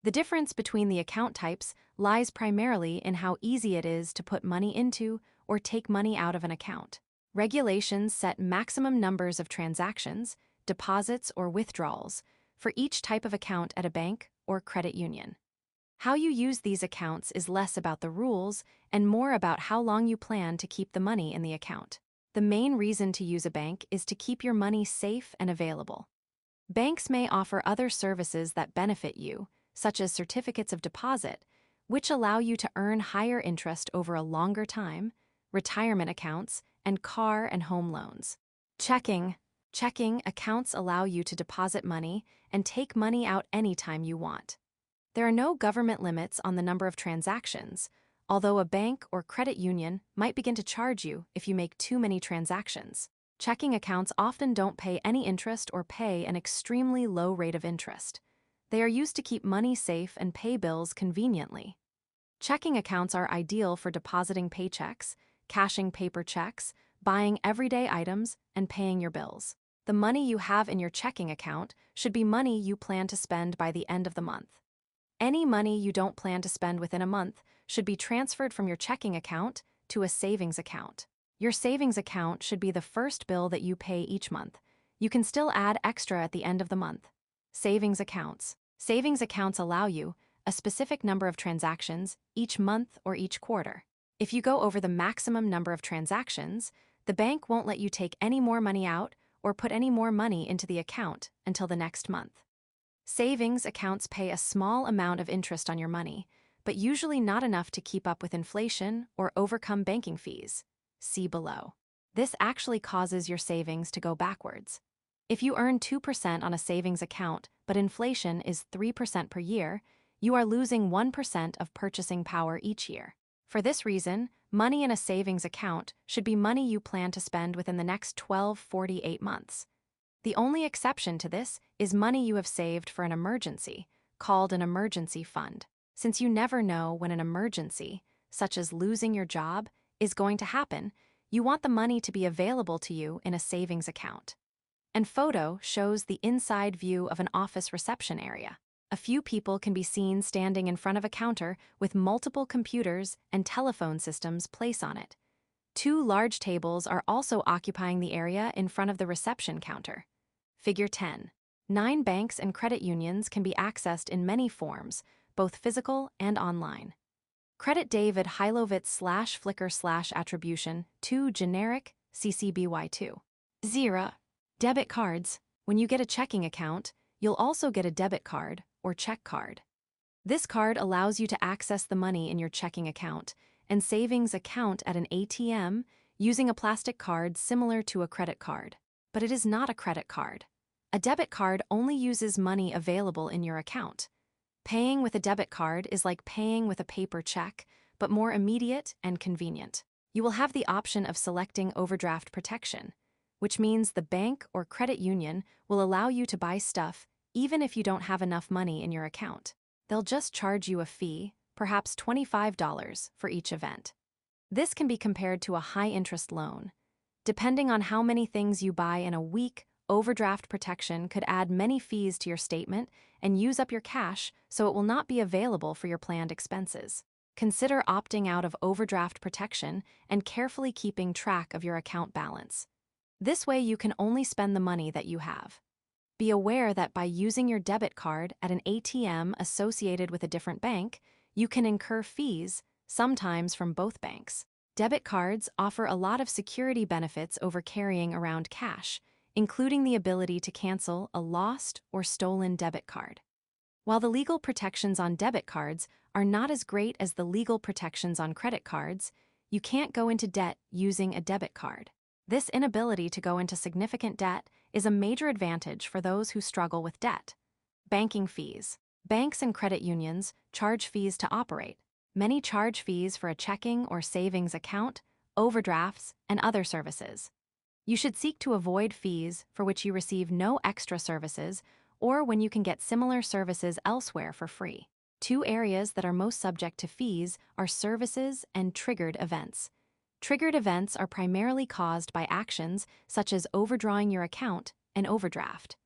The difference between the account types lies primarily in how easy it is to put money into or take money out of an account. Regulations set maximum numbers of transactions, deposits, or withdrawals for each type of account at a bank or credit union. How you use these accounts is less about the rules and more about how long you plan to keep the money in the account. The main reason to use a bank is to keep your money safe and available. Banks may offer other services that benefit you, such as certificates of deposit, which allow you to earn higher interest over a longer time, retirement accounts, and car and home loans. Checking accounts allow you to deposit money and take money out anytime you want. There are no government limits on the number of transactions, although a bank or credit union might begin to charge you if you make too many transactions. Checking accounts often don't pay any interest or pay an extremely low rate of interest. They are used to keep money safe and pay bills conveniently. Checking accounts are ideal for depositing paychecks, cashing paper checks, buying everyday items, and paying your bills. The money you have in your checking account should be money you plan to spend by the end of the month. Any money you don't plan to spend within a month should be transferred from your checking account to a savings account. Your savings account should be the first bill that you pay each month, you can still add extra at the end of the month. Savings accounts. Savings accounts allow you a specific number of transactions each month or each quarter. If you go over the maximum number of transactions, the bank won't let you take any more money out or put any more money into the account until the next month. Savings accounts pay a small amount of interest on your money, but usually not enough to keep up with inflation or overcome banking fees. See below. This actually causes your savings to go backwards. If you earn 2% on a savings account, but inflation is 3% per year, you are losing 1% of purchasing power each year. For this reason, money in a savings account should be money you plan to spend within the next 48 months. The only exception to this is money you have saved for an emergency, called an emergency fund. Since you never know when an emergency, such as losing your job, is going to happen, you want the money to be available to you in a savings account. And photo shows the inside view of an office reception area. A few people can be seen standing in front of a counter with multiple computers and telephone systems placed on it. 2 large tables are also occupying the area in front of the reception counter. Figure 10. 9 banks and credit unions can be accessed in many forms, both physical and online. Credit David Heilovitz/Flickr/attribution to generic CCBY2. 0. Debit cards. When you get a checking account, you'll also get a debit card or check card. This card allows you to access the money in your checking account and savings account at an ATM using a plastic card similar to a credit card. But it is not a credit card. A debit card only uses money available in your account. Paying with a debit card is like paying with a paper check, but more immediate and convenient. You will have the option of selecting overdraft protection, which means the bank or credit union will allow you to buy stuff even if you don't have enough money in your account. They'll just charge you a fee, perhaps $25 for each event. This can be compared to a high-interest loan. Depending on how many things you buy in a week, overdraft protection could add many fees to your statement and use up your cash, so it will not be available for your planned expenses. Consider opting out of overdraft protection and carefully keeping track of your account balance. This way you can only spend the money that you have. Be aware that by using your debit card at an ATM associated with a different bank, you can incur fees, sometimes from both banks. Debit cards offer a lot of security benefits over carrying around cash, including the ability to cancel a lost or stolen debit card. While the legal protections on debit cards are not as great as the legal protections on credit cards, you can't go into debt using a debit card. This inability to go into significant debt is a major advantage for those who struggle with debt. Banking fees. Banks and credit unions charge fees to operate. Many charge fees for a checking or savings account, overdrafts, and other services. You should seek to avoid fees for which you receive no extra services or when you can get similar services elsewhere for free. 2 areas that are most subject to fees are services and triggered events. Triggered events are primarily caused by actions such as overdrawing your account and overdraft.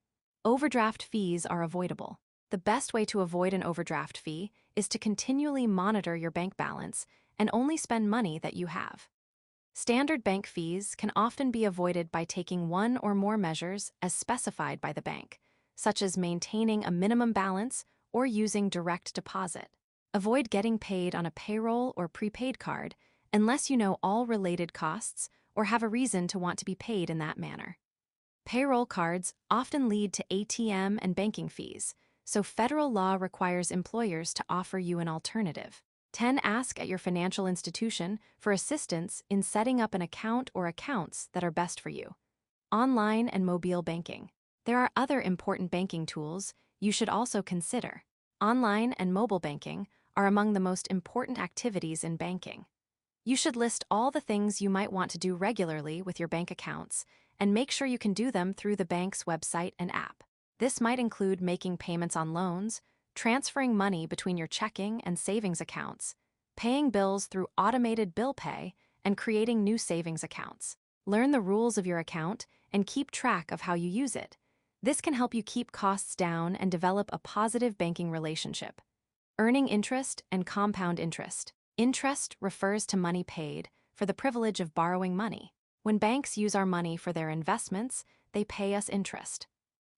Overdraft fees are avoidable. The best way to avoid an overdraft fee is to continually monitor your bank balance and only spend money that you have. Standard bank fees can often be avoided by taking one or more measures as specified by the bank, such as maintaining a minimum balance or using direct deposit. Avoid getting paid on a payroll or prepaid card unless you know all related costs or have a reason to want to be paid in that manner. Payroll cards often lead to ATM and banking fees, so federal law requires employers to offer you an alternative. 10. Ask at your financial institution for assistance in setting up an account or accounts that are best for you. Online and mobile banking. There are other important banking tools you should also consider. Online and mobile banking are among the most important activities in banking. You should list all the things you might want to do regularly with your bank accounts and make sure you can do them through the bank's website and app. This might include making payments on loans, transferring money between your checking and savings accounts, paying bills through automated bill pay, and creating new savings accounts. Learn the rules of your account and keep track of how you use it. This can help you keep costs down and develop a positive banking relationship. Earning interest and compound interest. Interest refers to money paid for the privilege of borrowing money. When banks use our money for their investments, they pay us interest.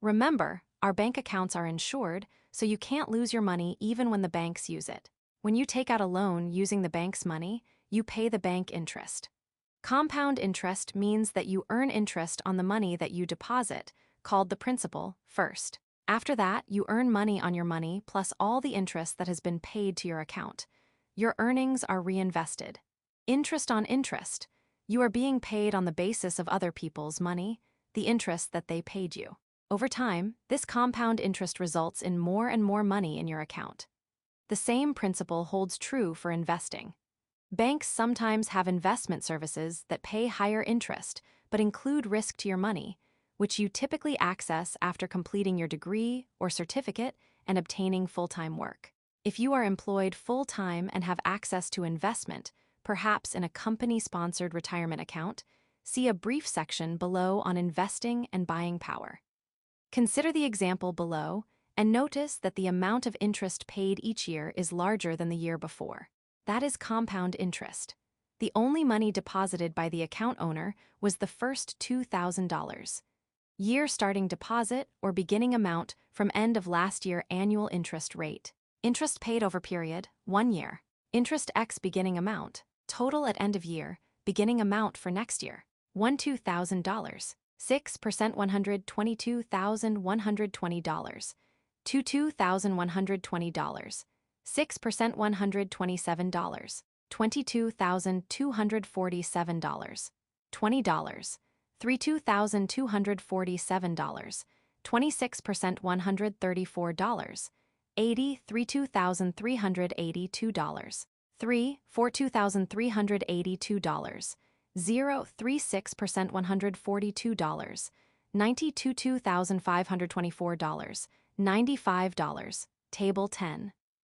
Remember, our bank accounts are insured, so you can't lose your money even when the banks use it. When you take out a loan using the bank's money, you pay the bank interest. Compound interest means that you earn interest on the money that you deposit, called the principal, first. After that, you earn money on your money plus all the interest that has been paid to your account. Your earnings are reinvested. Interest on interest. You are being paid on the basis of other people's money, the interest that they paid you. Over time, this compound interest results in more and more money in your account. The same principle holds true for investing. Banks sometimes have investment services that pay higher interest but include risk to your money, which you typically access after completing your degree or certificate and obtaining full-time work. If you are employed full-time and have access to investment, perhaps in a company-sponsored retirement account, see a brief section below on investing and buying power. Consider the example below and notice that the amount of interest paid each year is larger than the year before. That is compound interest. The only money deposited by the account owner was the first $2,000. Year starting deposit or beginning amount from end of last year annual interest rate. Interest paid over period, 1 year. Interest x beginning amount. Total at end of year, beginning amount for next year. $1,200. 6% $122,120. $22,120. 6% $127. $22,247. $20. $32,247. 26% $134. 80 $32,382. 3 $42,382. 0 36% $142. 92 $2,524. $95. Table 10.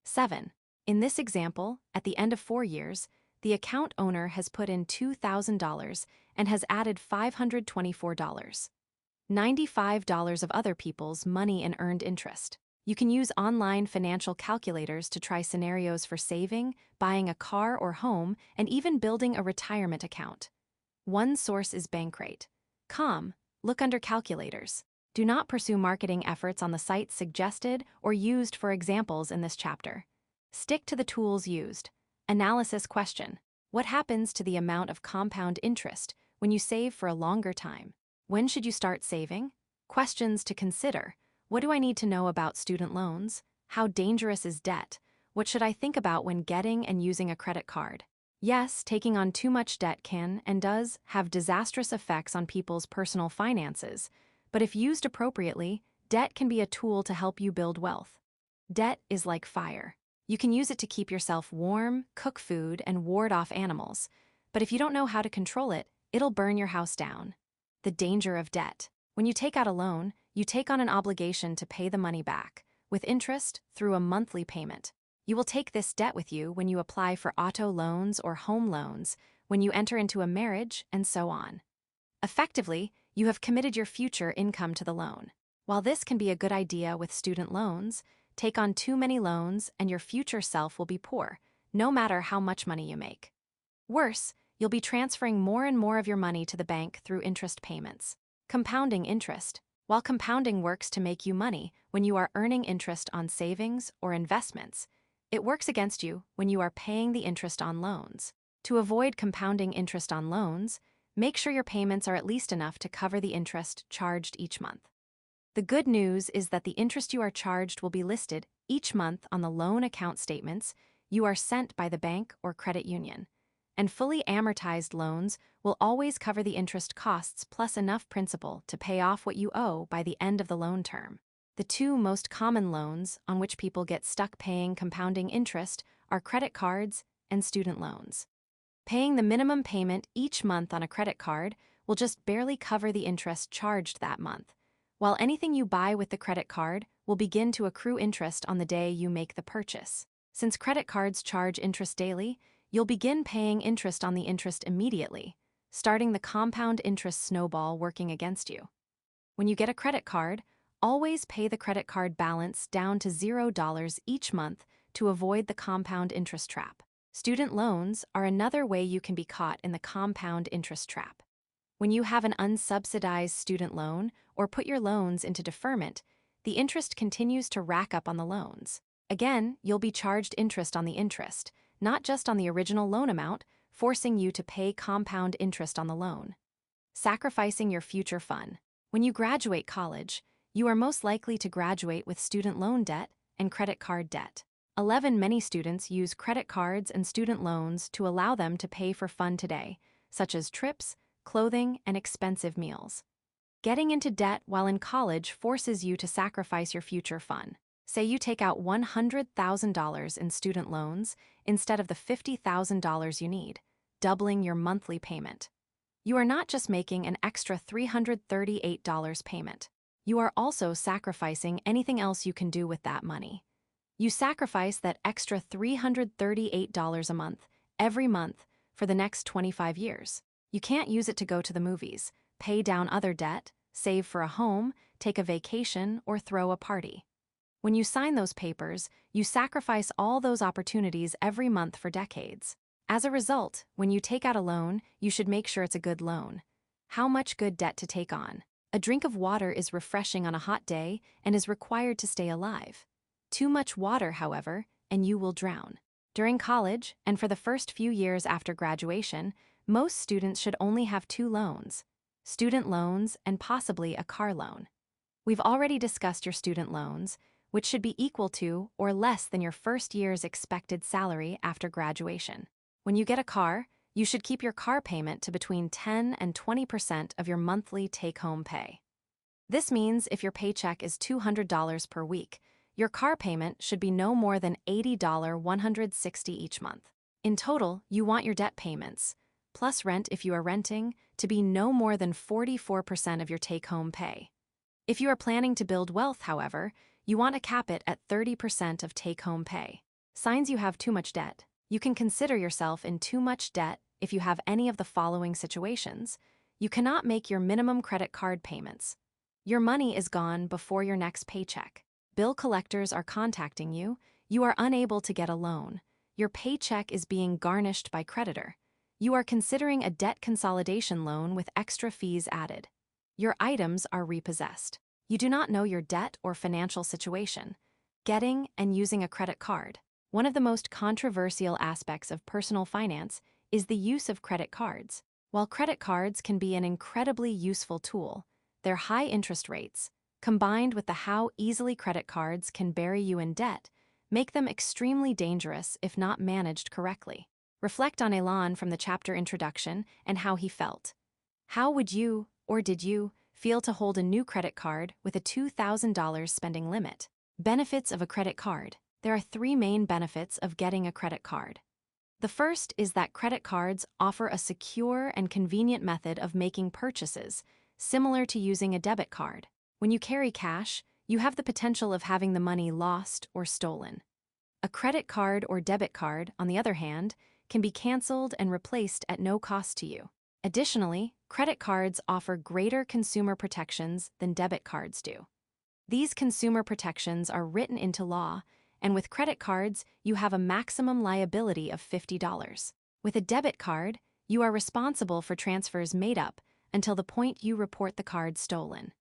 7. In this example, at the end of 4 years, the account owner has put in $2,000 and has added $524. $95 of other people's money and earned interest. You can use online financial calculators to try scenarios for saving, buying a car or home, and even building a retirement account. One source is Bankrate.com. Look under calculators. Do not pursue marketing efforts on the sites suggested or used for examples in this chapter. Stick to the tools used. Analysis question. What happens to the amount of compound interest when you save for a longer time? When should you start saving? Questions to consider. What do I need to know about student loans? How dangerous is debt? What should I think about when getting and using a credit card? Yes, taking on too much debt can and does have disastrous effects on people's personal finances, but if used appropriately, debt can be a tool to help you build wealth. Debt is like fire. You can use it to keep yourself warm, cook food, and ward off animals, but if you don't know how to control it, it'll burn your house down. The danger of debt. When you take out a loan, you take on an obligation to pay the money back, with interest through a monthly payment. You will take this debt with you when you apply for auto loans or home loans, when you enter into a marriage, and so on. Effectively, you have committed your future income to the loan. While this can be a good idea with student loans, take on too many loans and your future self will be poor, no matter how much money you make. Worse, you'll be transferring more and more of your money to the bank through interest payments. Compounding interest. While compounding works to make you money when you are earning interest on savings or investments, it works against you when you are paying the interest on loans. To avoid compounding interest on loans, make sure your payments are at least enough to cover the interest charged each month. The good news is that the interest you are charged will be listed each month on the loan account statements you are sent by the bank or credit union, and fully amortized loans will always cover the interest costs plus enough principal to pay off what you owe by the end of the loan term. The two most common loans on which people get stuck paying compounding interest are credit cards and student loans. Paying the minimum payment each month on a credit card will just barely cover the interest charged that month, while anything you buy with the credit card will begin to accrue interest on the day you make the purchase. Since credit cards charge interest daily, you'll begin paying interest on the interest immediately, starting the compound interest snowball working against you. When you get a credit card, always pay the credit card balance down to $0 each month to avoid the compound interest trap. Student loans are another way you can be caught in the compound interest trap. When you have an unsubsidized student loan or put your loans into deferment, the interest continues to rack up on the loans. Again, you'll be charged interest on the interest, not just on the original loan amount, forcing you to pay compound interest on the loan. Sacrificing your future fun. When you graduate college, you are most likely to graduate with student loan debt and credit card debt. Many students use credit cards and student loans to allow them to pay for fun today, such as trips, clothing, and expensive meals. Getting into debt while in college forces you to sacrifice your future fun. Say you take out $100,000 in student loans instead of the $50,000 you need, doubling your monthly payment. You are not just making an extra $338 payment. You are also sacrificing anything else you can do with that money. You sacrifice that extra $338 a month, every month, for the next 25 years. You can't use it to go to the movies, pay down other debt, save for a home, take a vacation, or throw a party. When you sign those papers, you sacrifice all those opportunities every month for decades. As a result, when you take out a loan, you should make sure it's a good loan. How much good debt to take on? A drink of water is refreshing on a hot day and is required to stay alive. Too much water, however, and you will drown. During college, and for the first few years after graduation, most students should only have 2 loans: student loans and possibly a car loan. We've already discussed your student loans, which should be equal to or less than your first year's expected salary after graduation. When you get a car, you should keep your car payment to between 10 and 20% of your monthly take-home pay. This means if your paycheck is $200 per week, your car payment should be no more than $80.160 each month. In total, you want your debt payments, plus rent if you are renting, to be no more than 44% of your take-home pay. If you are planning to build wealth, however, you want to cap it at 30% of take-home pay. Signs you have too much debt. You can consider yourself in too much debt if you have any of the following situations. You cannot make your minimum credit card payments. Your money is gone before your next paycheck. Bill collectors are contacting you. You are unable to get a loan. Your paycheck is being garnished by creditor. You are considering a debt consolidation loan with extra fees added. Your items are repossessed. You do not know your debt or financial situation. Getting and using a credit card. One of the most controversial aspects of personal finance is the use of credit cards. While credit cards can be an incredibly useful tool, their high interest rates, combined with the how easily credit cards can bury you in debt, make them extremely dangerous if not managed correctly. Reflect on Elon from the chapter introduction and how he felt. How would you, or did you, feel to hold a new credit card with a $2,000 spending limit? Benefits of a credit card. There are 3 main benefits of getting a credit card. The first is that credit cards offer a secure and convenient method of making purchases, similar to using a debit card. When you carry cash, you have the potential of having the money lost or stolen. A credit card or debit card, on the other hand, can be canceled and replaced at no cost to you. Additionally, credit cards offer greater consumer protections than debit cards do. These consumer protections are written into law, and with credit cards, you have a maximum liability of $50. With a debit card, you are responsible for transfers made up until the point you report the card stolen.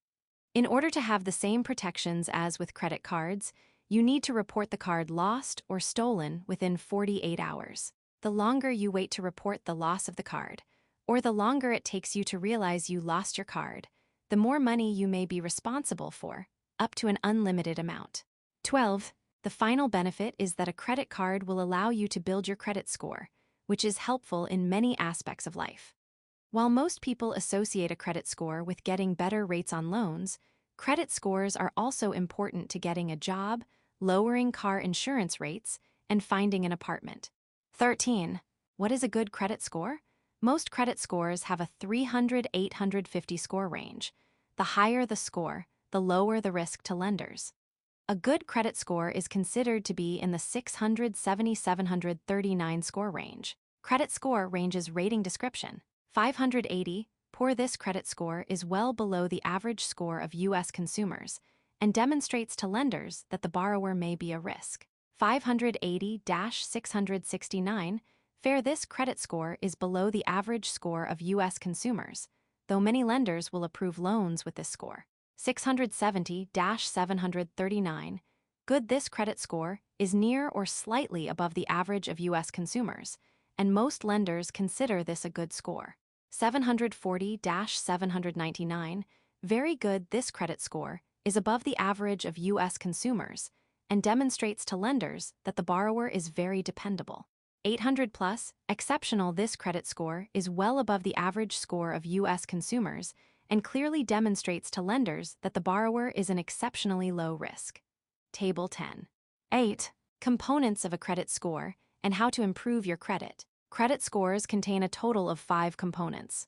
In order to have the same protections as with credit cards, you need to report the card lost or stolen within 48 hours. The longer you wait to report the loss of the card, or the longer it takes you to realize you lost your card, the more money you may be responsible for, up to an unlimited amount. 12. The final benefit is that a credit card will allow you to build your credit score, which is helpful in many aspects of life. While most people associate a credit score with getting better rates on loans, credit scores are also important to getting a job, lowering car insurance rates, and finding an apartment. 13. What is a good credit score? Most credit scores have a 300-850 score range. The higher the score, the lower the risk to lenders. A good credit score is considered to be in the 670-739 score range. Credit score ranges rating description. 580, poor. This credit score is well below the average score of U.S. consumers and demonstrates to lenders that the borrower may be a risk. 580-669, fair. This credit score is below the average score of U.S. consumers. though many lenders will approve loans with this score. 670-739. Good. This credit score is near or slightly above the average of U.S. consumers, and most lenders consider this a good score. 740-799. Very good. This credit score is above the average of U.S. consumers and demonstrates to lenders that the borrower is very dependable. 800 plus. Exceptional. This credit score is well above the average score of U.S. consumers and clearly demonstrates to lenders that the borrower is an exceptionally low risk. Table 10. 8. Components of a credit score and how to improve your credit. Credit scores contain a total of 5 components.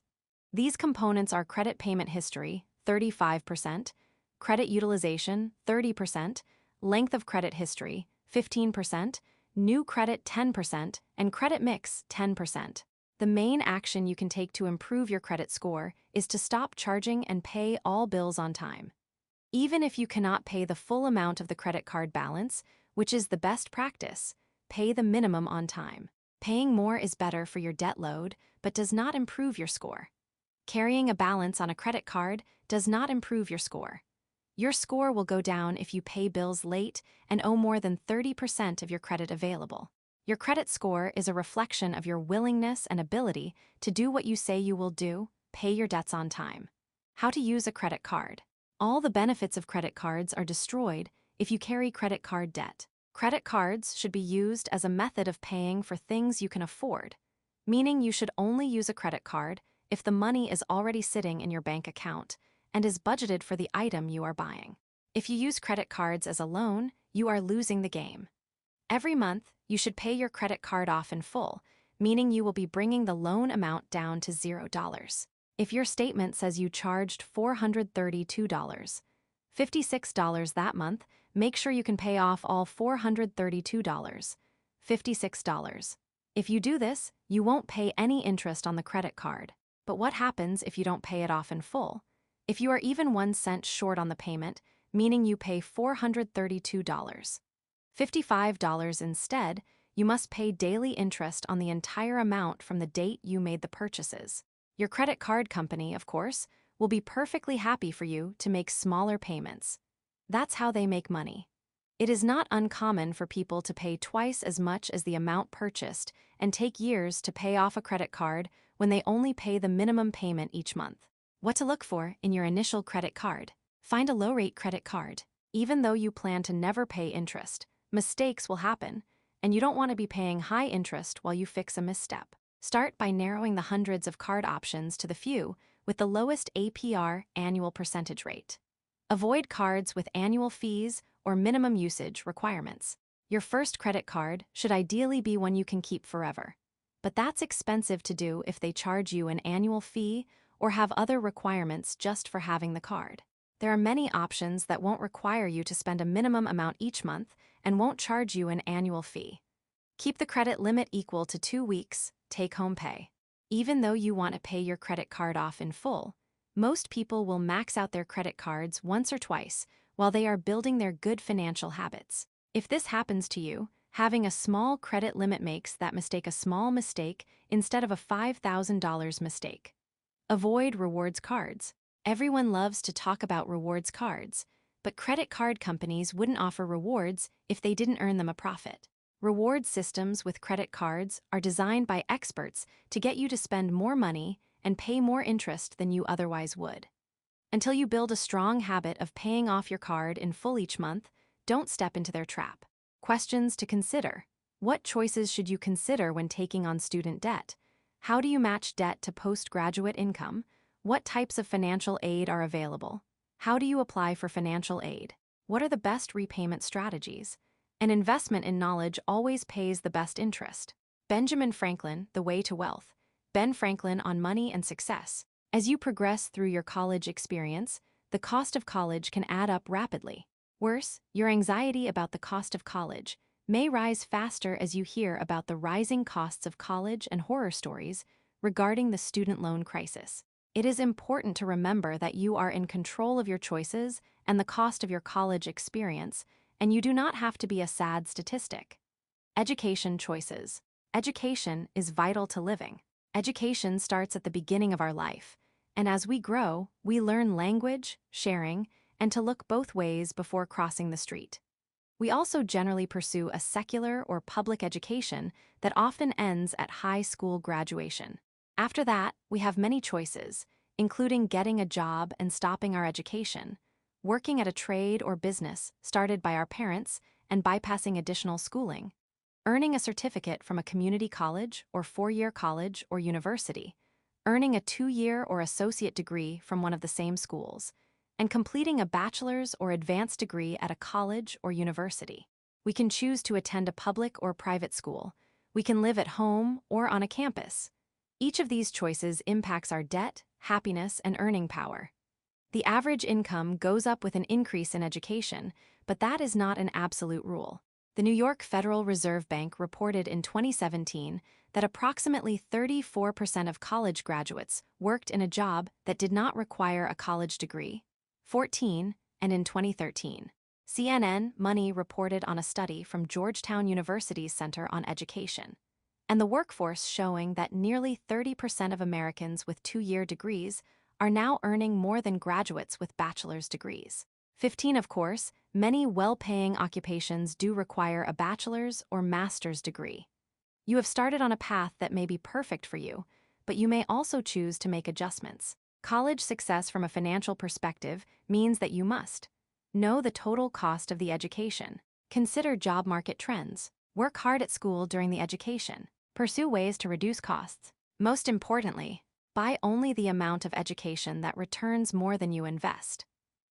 These components are credit payment history, 35%, credit utilization, 30%, length of credit history, 15%, new credit, 10%, and credit mix, 10%. The main action you can take to improve your credit score is to stop charging and pay all bills on time. Even if you cannot pay the full amount of the credit card balance, which is the best practice, pay the minimum on time. Paying more is better for your debt load, but does not improve your score. Carrying a balance on a credit card does not improve your score. Your score will go down if you pay bills late and owe more than 30% of your credit available. Your credit score is a reflection of your willingness and ability to do what you say you will do, pay your debts on time. How to use a credit card. All the benefits of credit cards are destroyed if you carry credit card debt. Credit cards should be used as a method of paying for things you can afford, meaning you should only use a credit card if the money is already sitting in your bank account and is budgeted for the item you are buying. If you use credit cards as a loan, you are losing the game. Every month, you should pay your credit card off in full, meaning you will be bringing the loan amount down to $0. If your statement says you charged $432, $56 that month, make sure you can pay off all $432, $56. If you do this, you won't pay any interest on the credit card. But what happens if you don't pay it off in full? If you are even 1 cent short on the payment, meaning you pay $432, $55 instead, you must pay daily interest on the entire amount from the date you made the purchases. Your credit card company, of course, will be perfectly happy for you to make smaller payments. That's how they make money. It is not uncommon for people to pay twice as much as the amount purchased and take years to pay off a credit card when they only pay the minimum payment each month. What to look for in your initial credit card. Find a low-rate credit card. Even though you plan to never pay interest, mistakes will happen, and you don't want to be paying high interest while you fix a misstep. Start by narrowing the hundreds of card options to the few with the lowest APR annual percentage rate. Avoid cards with annual fees or minimum usage requirements. Your first credit card should ideally be one you can keep forever. But that's expensive to do if they charge you an annual fee or have other requirements just for having the card. There are many options that won't require you to spend a minimum amount each month and won't charge you an annual fee. Keep the credit limit equal to 2 weeks take-home pay. Even though you want to pay your credit card off in full, most people will max out their credit cards once or twice while they are building their good financial habits. If this happens to you, having a small credit limit makes that mistake a small mistake instead of a $5,000 mistake. Avoid rewards cards. Everyone loves to talk about rewards cards, but credit card companies wouldn't offer rewards if they didn't earn them a profit. Reward systems with credit cards are designed by experts to get you to spend more money and pay more interest than you otherwise would. Until you build a strong habit of paying off your card in full each month, don't step into their trap. Questions to consider. What choices should you consider when taking on student debt? How do you match debt to postgraduate income? What types of financial aid are available? How do you apply for financial aid? What are the best repayment strategies? An investment in knowledge always pays the best interest. Benjamin Franklin, The Way to Wealth. Ben Franklin on money and success. As you progress through your college experience, the cost of college can add up rapidly. Worse, your anxiety about the cost of college may rise faster as you hear about the rising costs of college and horror stories regarding the student loan crisis. It is important to remember that you are in control of your choices and the cost of your college experience, and you do not have to be a sad statistic. Education choices. Education is vital to living. Education starts at the beginning of our life, And as we grow, we learn language, sharing, and to look both ways before crossing the street. We also generally pursue a secular or public education that often ends at high school graduation. After that, we have many choices, including getting a job and stopping our education, working at a trade or business started by our parents and bypassing additional schooling, earning a certificate from a community college or four-year college or university, earning a two-year or associate degree from one of the same schools, and completing a bachelor's or advanced degree at a college or university. We can choose to attend a public or private school. We can live at home or on a campus. Each of these choices impacts our debt, happiness, and earning power. The average income goes up with an increase in education, but that is not an absolute rule. The New York Federal Reserve Bank reported in 2017 that approximately 34% of college graduates worked in a job that did not require a college degree. 14, and in 2013. CNN Money reported on a study from Georgetown University's Center on Education, and the workforce showing that nearly 30% of Americans with two-year degrees are now earning more than graduates with bachelor's degrees. 15, of course, many well-paying occupations do require a bachelor's or master's degree. You have started on a path that may be perfect for you, but you may also choose to make adjustments. College success from a financial perspective means that you must know the total cost of the education, consider job market trends, work hard at school during the education, pursue ways to reduce costs. Most importantly, buy only the amount of education that returns more than you invest.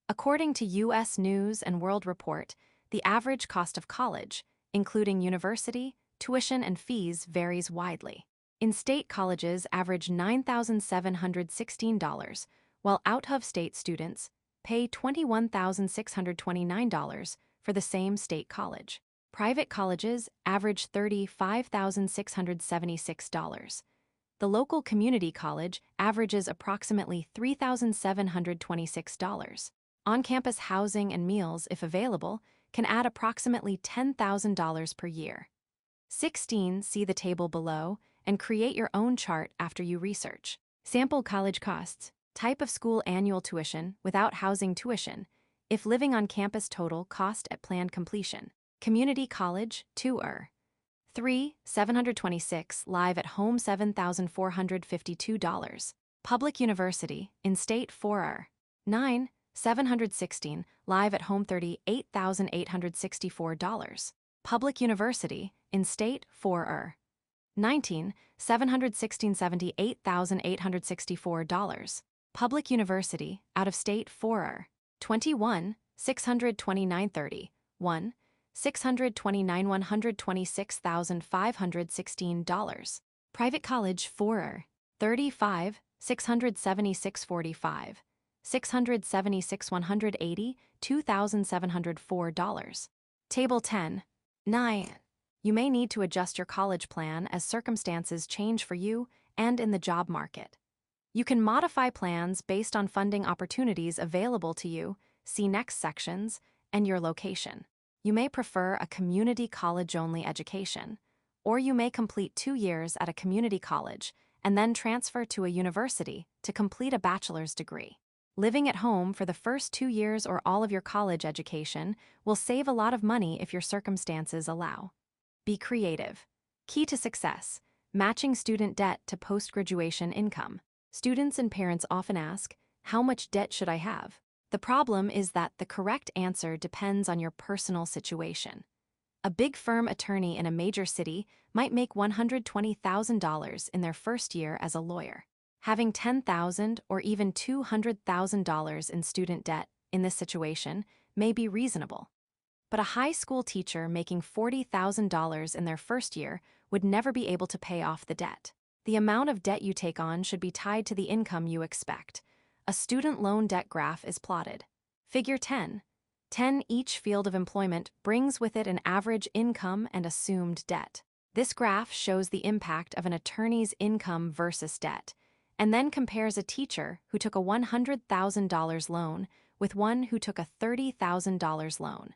According to U.S. News and World Report, the average cost of college, including university, tuition, and fees, varies widely. In-state colleges average $9,716, while out-of-state students pay $21,629 for the same state college. Private colleges average $35,676. The local community college averages approximately $3,726. On-campus housing and meals, if available, can add approximately $10,000 per year. 16. See the table below and create your own chart after you research. Sample college costs, type of school annual tuition without housing tuition, if living on campus total cost at planned completion. Community college, 2 3, $726, live at home $7,452. Public university, in-state 4 9, $716, live at home $38,864. Public university, in-state 4 19, $716, $78,864. Public university, out-of-state 4 21, $629.30. 1, $629, $126,516. Private college 4 35, $676.45. 676, $180, $2,704. Table 10. 9. You may need to adjust your college plan as circumstances change for you and in the job market. You can modify plans based on funding opportunities available to you, see next sections, and your location. You may prefer a community college-only education, or you may complete 2 years at a community college and then transfer to a university to complete a bachelor's degree. Living at home for the first 2 years or all of your college education will save a lot of money if your circumstances allow. Be creative. Key to success: matching student debt to post-graduation income. Students and parents often ask, how much debt should I have? The problem is that the correct answer depends on your personal situation. A big firm attorney in a major city might make $120,000 in their first year as a lawyer. Having $10,000 or even $200,000 in student debt in this situation may be reasonable. But a high school teacher making $40,000 in their first year would never be able to pay off the debt. The amount of debt you take on should be tied to the income you expect. A student loan debt graph is plotted. Figure 10. 10. Each field of employment brings with it an average income and assumed debt. This graph shows the impact of an attorney's income versus debt, and then compares a teacher who took a $100,000 loan with one who took a $30,000 loan.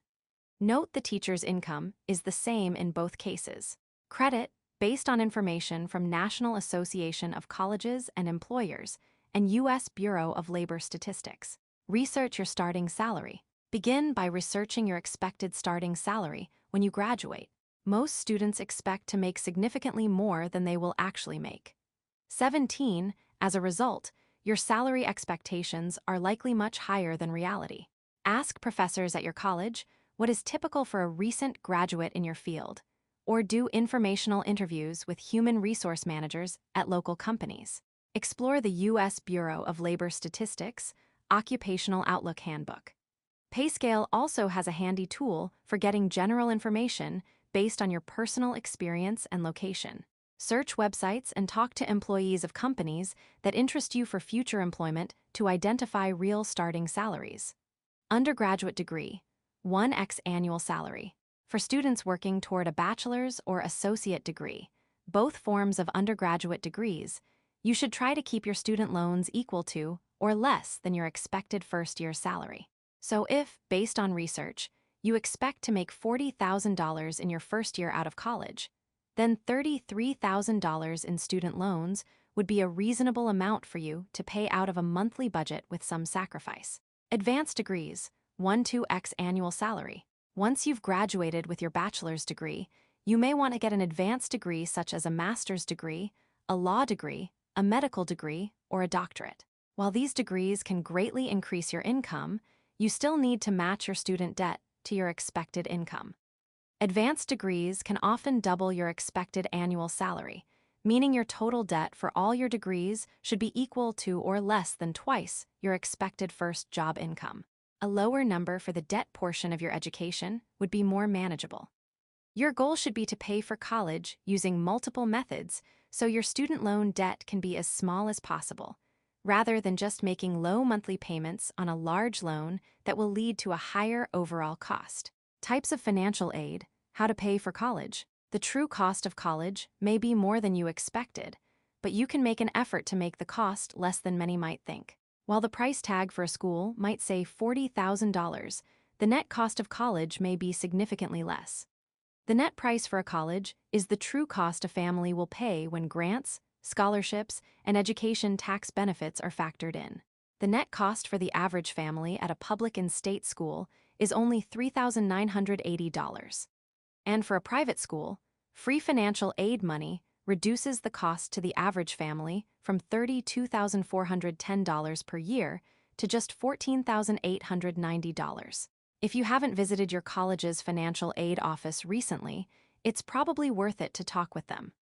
Note the teacher's income is the same in both cases. Credit, based on information from National Association of Colleges and Employers, and U.S. Bureau of Labor Statistics. Research your starting salary. Begin by researching your expected starting salary when you graduate. Most students expect to make significantly more than they will actually make. 17. As a result, your salary expectations are likely much higher than reality. Ask professors at your college what is typical for a recent graduate in your field, or do informational interviews with human resource managers at local companies. Explore the U.S. Bureau of Labor Statistics Occupational Outlook Handbook. PayScale also has a handy tool for getting general information based on your personal experience and location. Search websites and talk to employees of companies that interest you for future employment to identify real starting salaries. Undergraduate degree, 1x annual salary. For students working toward a bachelor's or associate degree, both forms of undergraduate degrees, you should try to keep your student loans equal to or less than your expected first-year salary. So if, based on research, you expect to make $40,000 in your first year out of college, then $33,000 in student loans would be a reasonable amount for you to pay out of a monthly budget with some sacrifice. Advanced degrees, 1-2x annual salary. Once you've graduated with your bachelor's degree, you may want to get an advanced degree such as a master's degree, a law degree, a medical degree, or a doctorate. While these degrees can greatly increase your income, you still need to match your student debt to your expected income. Advanced degrees can often double your expected annual salary, meaning your total debt for all your degrees should be equal to or less than twice your expected first job income. A lower number for the debt portion of your education would be more manageable. Your goal should be to pay for college using multiple methods so your student loan debt can be as small as possible, rather than just making low monthly payments on a large loan that will lead to a higher overall cost. Types of financial aid, how to pay for college. The true cost of college may be more than you expected, but you can make an effort to make the cost less than many might think. While the price tag for a school might say $40,000, the net cost of college may be significantly less. The net price for a college is the true cost a family will pay when grants, scholarships, and education tax benefits are factored in. The net cost for the average family at a public and state school is only $3,980. And for a private school, free financial aid money reduces the cost to the average family from $32,410 per year to just $14,890. If you haven't visited your college's financial aid office recently, it's probably worth it to talk with them.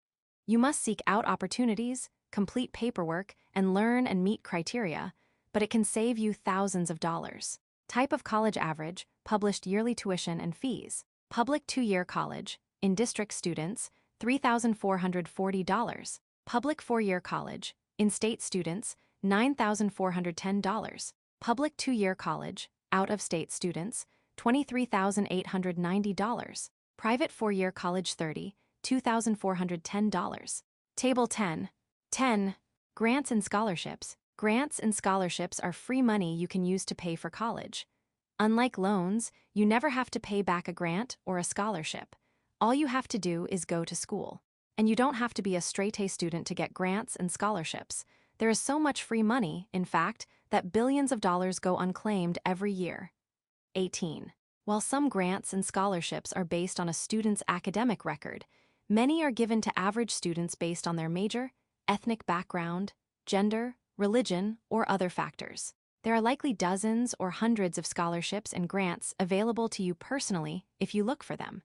You must seek out opportunities, complete paperwork, and learn and meet criteria, but it can save you thousands of dollars. Type of college average, published yearly tuition and fees. Public 2-year college, in-district students, $3,440. Public 4-year college, in-state students, $9,410. Public 2-year college, out-of-state students, $23,890. Private 4-year college $2,410. Table 10. 10. Grants and scholarships. Grants and scholarships are free money you can use to pay for college. Unlike loans, you never have to pay back a grant or a scholarship. All you have to do is go to school. And you don't have to be a straight-A student to get grants and scholarships. There is so much free money, in fact, that billions of dollars go unclaimed every year. 18. While some grants and scholarships are based on a student's academic record, many are given to average students based on their major, ethnic background, gender, religion, or other factors. There are likely dozens or hundreds of scholarships and grants available to you personally if you look for them.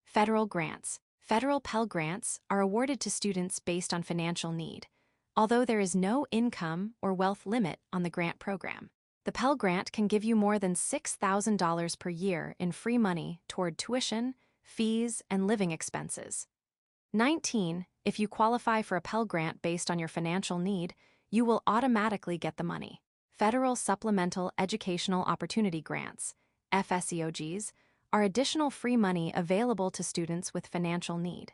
Federal grants. Federal Pell Grants are awarded to students based on financial need, although there is no income or wealth limit on the grant program. The Pell Grant can give you more than $6,000 per year in free money toward tuition, fees, and living expenses. 19. If you qualify for a Pell Grant based on your financial need, you will automatically get the money. Federal Supplemental Educational Opportunity Grants, FSEOGs, are additional free money available to students with financial need.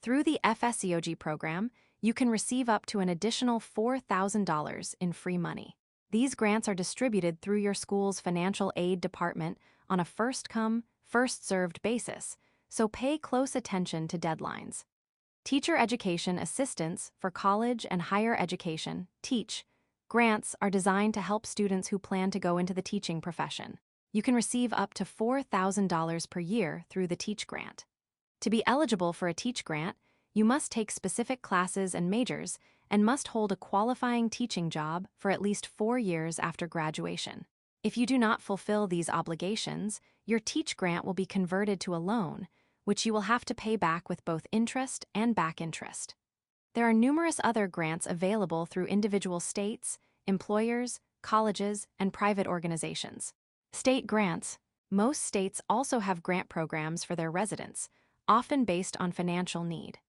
Through the FSEOG program, you can receive up to an additional $4,000 in free money. These grants are distributed through your school's financial aid department on a first-come, first-served basis, so pay close attention to deadlines. Teacher Education Assistance for College and Higher Education, TEACH, Grants are designed to help students who plan to go into the teaching profession. You can receive up to $4,000 per year through the Teach Grant. To be eligible for a Teach Grant, you must take specific classes and majors and must hold a qualifying teaching job for at least 4 years after graduation. If you do not fulfill these obligations, your Teach Grant will be converted to a loan, which you will have to pay back with both interest and back interest. There are numerous other grants available through individual states, employers, colleges, and private organizations. State grants. Most states also have grant programs for their residents, often based on financial need.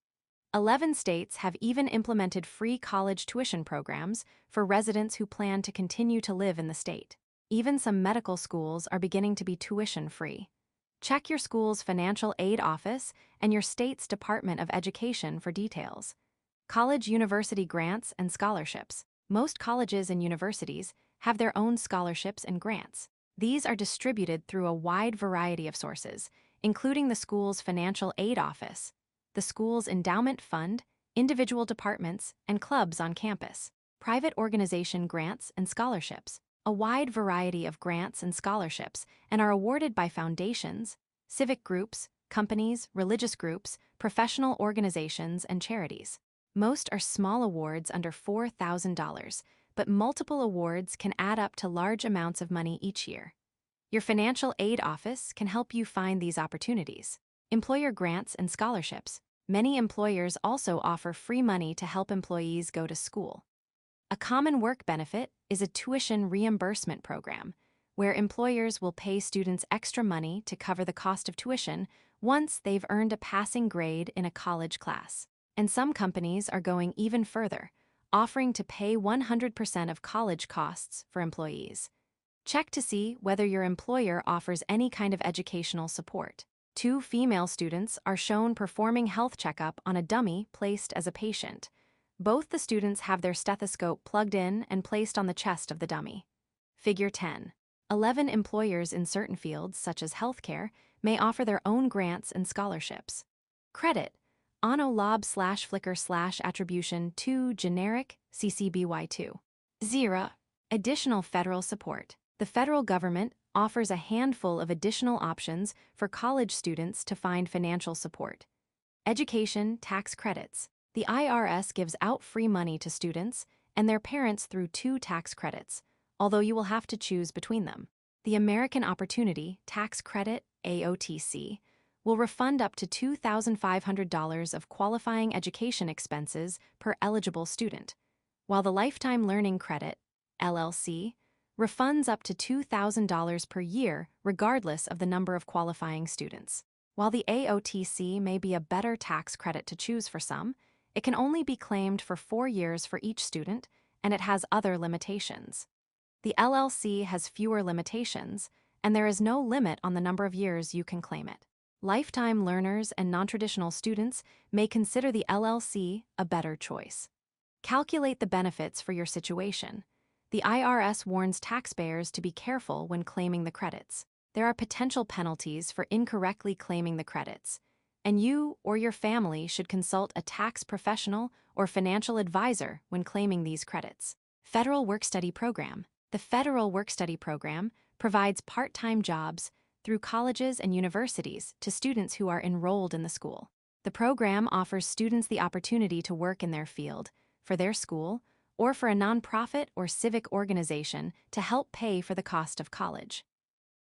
11 states have even implemented free college tuition programs for residents who plan to continue to live in the state. Even some medical schools are beginning to be tuition-free. Check your school's financial aid office and your state's Department of Education for details. College university grants and scholarships. Most colleges and universities have their own scholarships and grants. These are distributed through a wide variety of sources, including the school's financial aid office, the school's endowment fund, individual departments, and clubs on campus. Private organization grants and scholarships. A wide variety of grants and scholarships and are awarded by foundations, civic groups, companies, religious groups, professional organizations, and charities. Most are small awards under $4,000, but multiple awards can add up to large amounts of money each year. Your financial aid office can help you find these opportunities. Employer grants and scholarships. Many employers also offer free money to help employees go to school. A common work benefit is a tuition reimbursement program, where employers will pay students extra money to cover the cost of tuition once they've earned a passing grade in a college class. And some companies are going even further, offering to pay 100% of college costs for employees. Check to see whether your employer offers any kind of educational support. 2 female students are shown performing health checkup on a dummy placed as a patient. Both the students have their stethoscope plugged in and placed on the chest of the dummy. Figure 10. 11 employers in certain fields, such as healthcare, may offer their own grants and scholarships. Credit. Ono lob /flicker attribution 2 generic CCBY2. 0. Additional federal support. The federal government offers a handful of additional options for college students to find financial support. Education tax credits. The IRS gives out free money to students and their parents through 2 tax credits, although you will have to choose between them. The American Opportunity Tax Credit, AOTC, will refund up to $2,500 of qualifying education expenses per eligible student, while the Lifetime Learning Credit, LLC, refunds up to $2,000 per year regardless of the number of qualifying students. While the AOTC may be a better tax credit to choose for some, it can only be claimed for 4 years for each student, and it has other limitations. The LLC has fewer limitations, and there is no limit on the number of years you can claim it. Lifetime learners and non-traditional students may consider the LLC a better choice. Calculate the benefits for your situation. The IRS warns taxpayers to be careful when claiming the credits. There are potential penalties for incorrectly claiming the credits, and you or your family should consult a tax professional or financial advisor when claiming these credits. Federal Work-Study Program. The Federal Work-Study Program provides part-time jobs through colleges and universities to students who are enrolled in the school. The program offers students the opportunity to work in their field, for their school, or for a nonprofit or civic organization to help pay for the cost of college.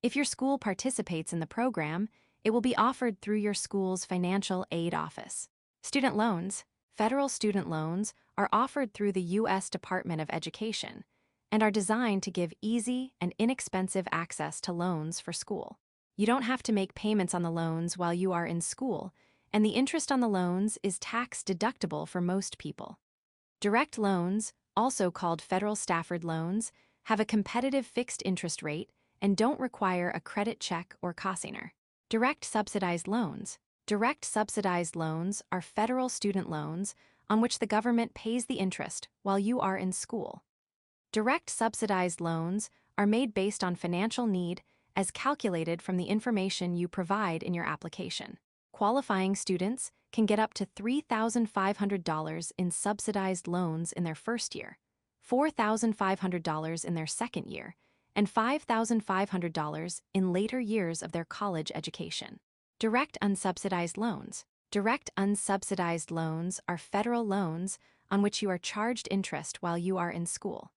If your school participates in the program, it will be offered through your school's financial aid office. Student loans. Federal student loans are offered through the U.S. Department of Education and are designed to give easy and inexpensive access to loans for school. You don't have to make payments on the loans while you are in school, and the interest on the loans is tax deductible for most people. Direct loans, also called Federal Stafford loans, have a competitive fixed interest rate and don't require a credit check or cosigner. Direct subsidized loans. Direct subsidized loans are federal student loans on which the government pays the interest while you are in school. Direct subsidized loans are made based on financial need as calculated from the information you provide in your application. Qualifying students can get up to $3,500 in subsidized loans in their first year, $4,500 in their second year, and $5,500 in later years of their college education. Direct unsubsidized loans. Direct unsubsidized loans are federal loans on which you are charged interest while you are in school.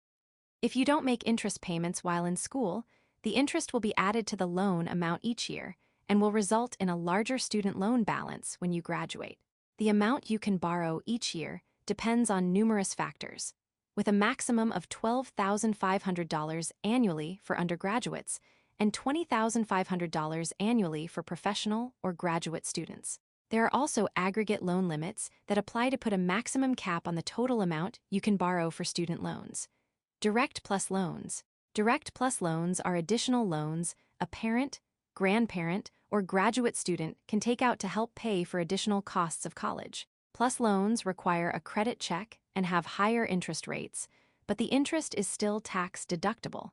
If you don't make interest payments while in school, the interest will be added to the loan amount each year and will result in a larger student loan balance when you graduate. The amount you can borrow each year depends on numerous factors, with a maximum of $12,500 annually for undergraduates and $20,500 annually for professional or graduate students. There are also aggregate loan limits that apply to put a maximum cap on the total amount you can borrow for student loans. Direct plus loans. Direct plus loans are additional loans a parent, grandparent, or graduate student can take out to help pay for additional costs of college. Plus loans require a credit check and have higher interest rates, but the interest is still tax deductible.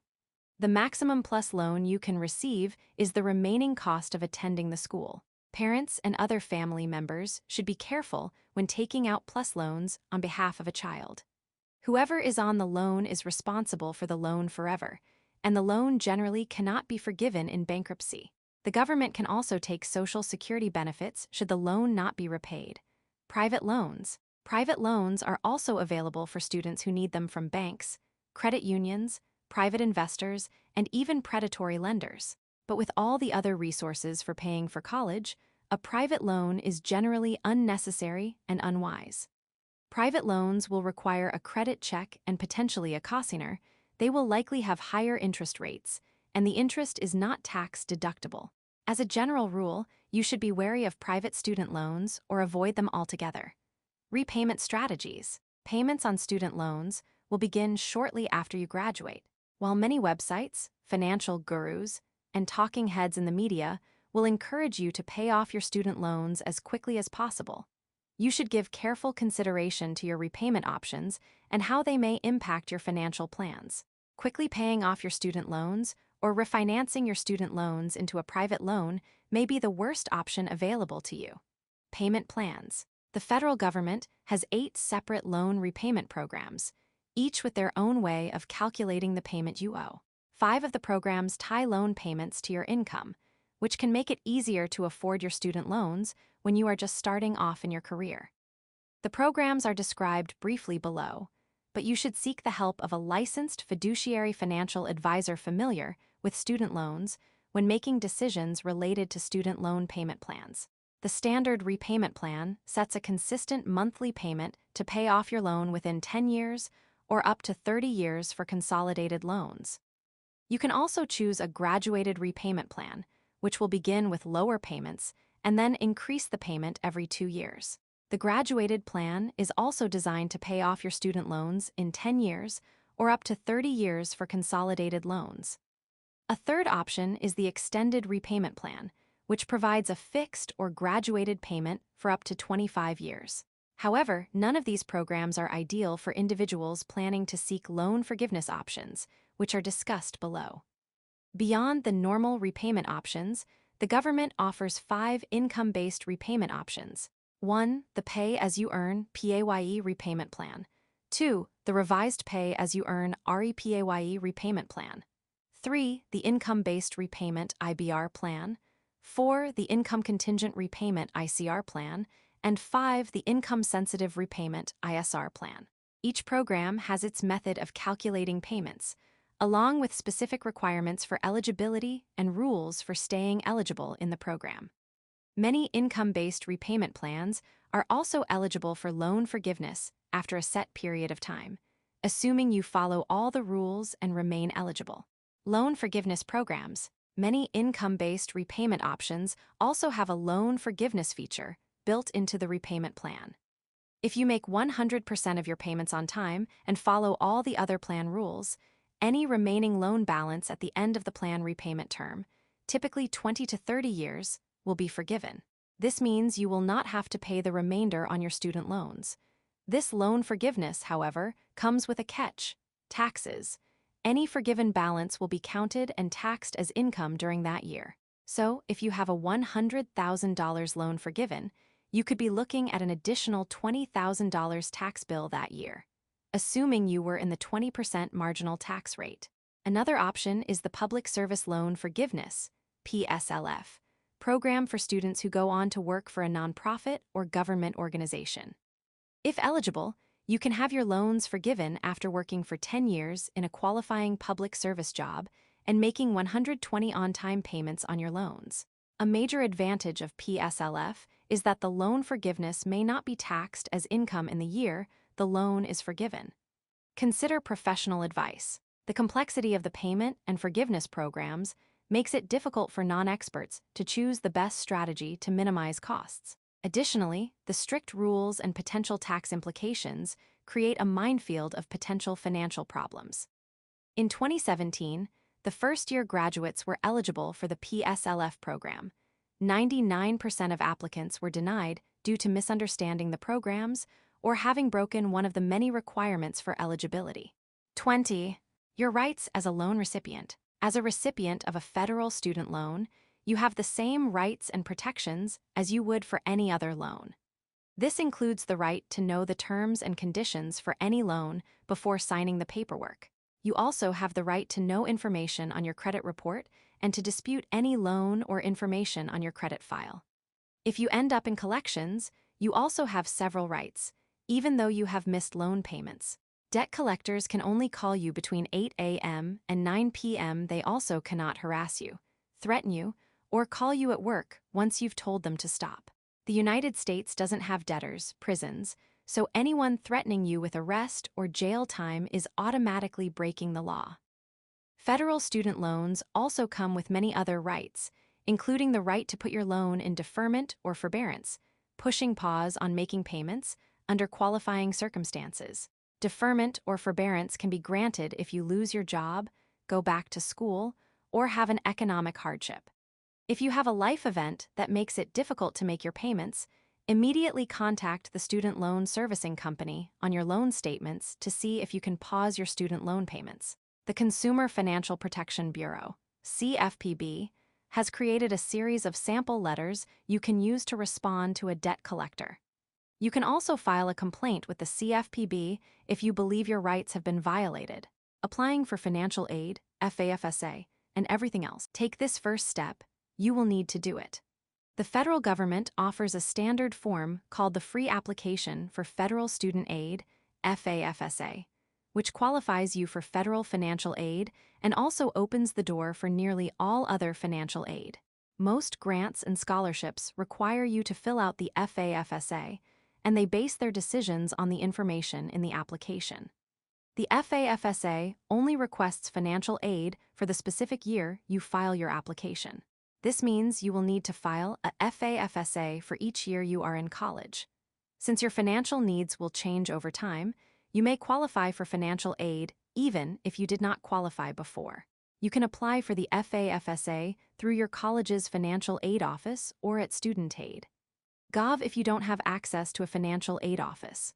The maximum plus loan you can receive is the remaining cost of attending the school. Parents and other family members should be careful when taking out plus loans on behalf of a child. Whoever is on the loan is responsible for the loan forever, and the loan generally cannot be forgiven in bankruptcy. The government can also take Social Security benefits should the loan not be repaid. Private loans. Private loans are also available for students who need them from banks, credit unions, private investors, and even predatory lenders. But with all the other resources for paying for college, a private loan is generally unnecessary and unwise. Private loans will require a credit check and potentially a cosigner. They will likely have higher interest rates, and the interest is not tax deductible. As a general rule, you should be wary of private student loans or avoid them altogether. Repayment strategies. Payments on student loans will begin shortly after you graduate. While many websites, financial gurus, and talking heads in the media will encourage you to pay off your student loans as quickly as possible, you should give careful consideration to your repayment options and how they may impact your financial plans. Quickly paying off your student loans or refinancing your student loans into a private loan may be the worst option available to you. Payment plans. The federal government has 8 separate loan repayment programs, each with their own way of calculating the payment you owe. 5 of the programs tie loan payments to your income, which can make it easier to afford your student loans when you are just starting off in your career. The programs are described briefly below, but you should seek the help of a licensed fiduciary financial advisor familiar with student loans when making decisions related to student loan payment plans. The standard repayment plan sets a consistent monthly payment to pay off your loan within 10 years or up to 30 years for consolidated loans. You can also choose a graduated repayment plan, which will begin with lower payments and then increase the payment every 2 years. The graduated plan is also designed to pay off your student loans in 10 years or up to 30 years for consolidated loans. A third option is the extended repayment plan, which provides a fixed or graduated payment for up to 25 years. However, none of these programs are ideal for individuals planning to seek loan forgiveness options, which are discussed below. Beyond the normal repayment options, the government offers 5 income-based repayment options. 1. The Pay-As-You-Earn (PAYE) repayment plan. 2. The Revised Pay-As-You-Earn (REPAYE) repayment plan. 3. The Income-Based Repayment (IBR) plan. 4. The Income Contingent Repayment (ICR) plan. And 5. The Income Sensitive Repayment (ISR) plan. Each program has its method of calculating payments, along with specific requirements for eligibility and rules for staying eligible in the program. Many income-based repayment plans are also eligible for loan forgiveness after a set period of time, assuming you follow all the rules and remain eligible. Loan forgiveness programs. Many income-based repayment options also have a loan forgiveness feature built into the repayment plan. If you make 100% of your payments on time and follow all the other plan rules, any remaining loan balance at the end of the plan repayment term, typically 20 to 30 years, will be forgiven. This means you will not have to pay the remainder on your student loans. This loan forgiveness, however, comes with a catch: taxes. Any forgiven balance will be counted and taxed as income during that year. So, if you have a $100,000 loan forgiven, you could be looking at an additional $20,000 tax bill that year. assuming you were in the 20% marginal tax rate. Another option is the Public Service Loan Forgiveness, PSLF, program for students who go on to work for a nonprofit or government organization. If eligible, you can have your loans forgiven after working for 10 years in a qualifying public service job and making 120 on-time payments on your loans. A major advantage of PSLF is that the loan forgiveness may not be taxed as income in the year the loan is forgiven. Consider professional advice. The complexity of the payment and forgiveness programs makes it difficult for non-experts to choose the best strategy to minimize costs. Additionally, the strict rules and potential tax implications create a minefield of potential financial problems. In 2017, the first-year graduates were eligible for the PSLF program. 99% of applicants were denied due to misunderstanding the programs or having broken one of the many requirements for eligibility. 20. Your rights as a loan recipient. As a recipient of a federal student loan, you have the same rights and protections as you would for any other loan. This includes the right to know the terms and conditions for any loan before signing the paperwork. You also have the right to know information on your credit report and to dispute any loan or information on your credit file. If you end up in collections, you also have several rights, even though you have missed loan payments. Debt collectors can only call you between 8 a.m. and 9 p.m. They also cannot harass you, threaten you, or call you at work once you've told them to stop. The United States doesn't have debtors, prisons, so anyone threatening you with arrest or jail time is automatically breaking the law. Federal student loans also come with many other rights, including the right to put your loan in deferment or forbearance, pushing pause on making payments under qualifying circumstances. Deferment or forbearance can be granted if you lose your job, go back to school, or have an economic hardship. If you have a life event that makes it difficult to make your payments, immediately contact the student loan servicing company on your loan statements to see if you can pause your student loan payments. The Consumer Financial Protection Bureau, CFPB, has created a series of sample letters you can use to respond to a debt collector. You can also file a complaint with the CFPB if you believe your rights have been violated. Applying for financial aid, FAFSA, and everything else. Take this first step. You will need to do it. The federal government offers a standard form called the Free Application for Federal Student Aid, FAFSA, which qualifies you for federal financial aid and also opens the door for nearly all other financial aid. Most grants and scholarships require you to fill out the FAFSA, and they base their decisions on the information in the application. The FAFSA only requests financial aid for the specific year you file your application. This means you will need to file a FAFSA for each year you are in college. Since your financial needs will change over time, you may qualify for financial aid even if you did not qualify before. You can apply for the FAFSA through your college's financial aid office or at Student Aid. Gov if you don't have access to a financial aid office.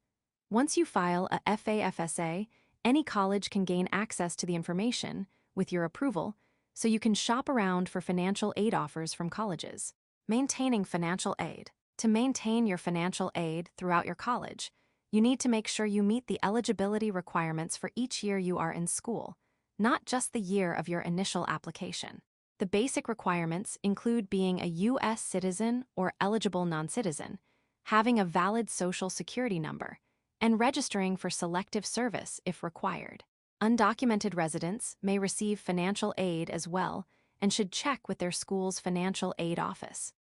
Once you file a FAFSA, any college can gain access to the information, with your approval, so you can shop around for financial aid offers from colleges. Maintaining financial aid. To maintain your financial aid throughout your college, you need to make sure you meet the eligibility requirements for each year you are in school, not just the year of your initial application. The basic requirements include being a U.S. citizen or eligible non-citizen, having a valid social security number, and registering for selective service if required. Undocumented residents may receive financial aid as well and should check with their school's financial aid office.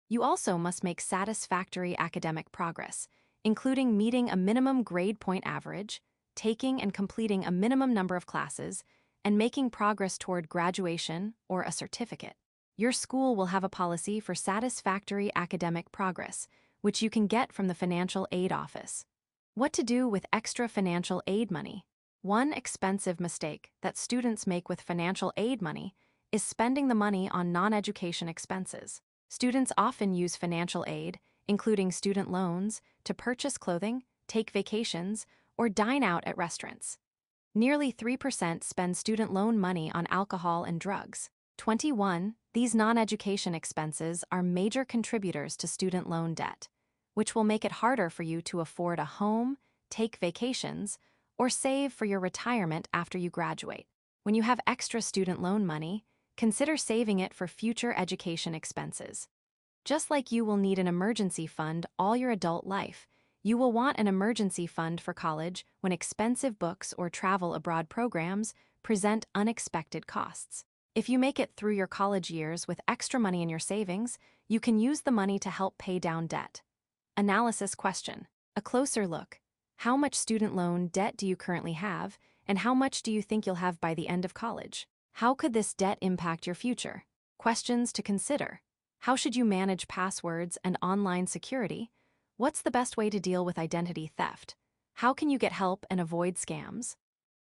You also must make satisfactory academic progress, including meeting a minimum grade point average, taking and completing a minimum number of classes, and making progress toward graduation or a certificate. Your school will have a policy for satisfactory academic progress, which you can get from the financial aid office. What to do with extra financial aid money? One expensive mistake that students make with financial aid money is spending the money on non-education expenses. Students often use financial aid, including student loans, to purchase clothing, take vacations, or dine out at restaurants. Nearly 3% spend student loan money on alcohol and drugs. 21. These non-education expenses are major contributors to student loan debt, which will make it harder for you to afford a home, take vacations, or save for your retirement after you graduate. When you have extra student loan money, consider saving it for future education expenses. Just like you will need an emergency fund all your adult life, you will want an emergency fund for college when expensive books or travel abroad programs present unexpected costs. If you make it through your college years with extra money in your savings, you can use the money to help pay down debt. Analysis question. A closer look. How much student loan debt do you currently have, and how much do you think you'll have by the end of college? How could this debt impact your future? Questions to consider. How should you manage passwords and online security? What's the best way to deal with identity theft? How can you get help and avoid scams?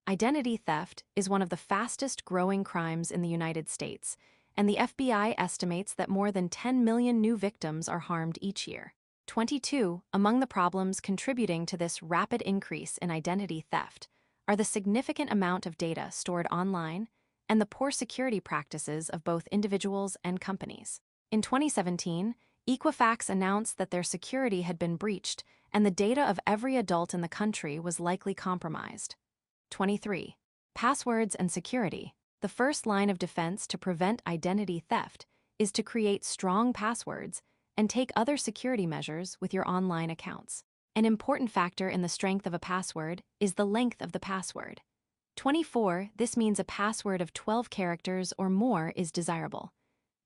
Identity theft is one of the fastest growing crimes in the United States, and the FBI estimates that more than 10 million new victims are harmed each year. 22 among the problems contributing to this rapid increase in identity theft are the significant amount of data stored online and the poor security practices of both individuals and companies. In 2017, Equifax announced that their security had been breached and the data of every adult in the country was likely compromised. 23. Passwords and security. The first line of defense to prevent identity theft is to create strong passwords and take other security measures with your online accounts. An important factor in the strength of a password is the length of the password. 24. This means a password of 12 characters or more is desirable.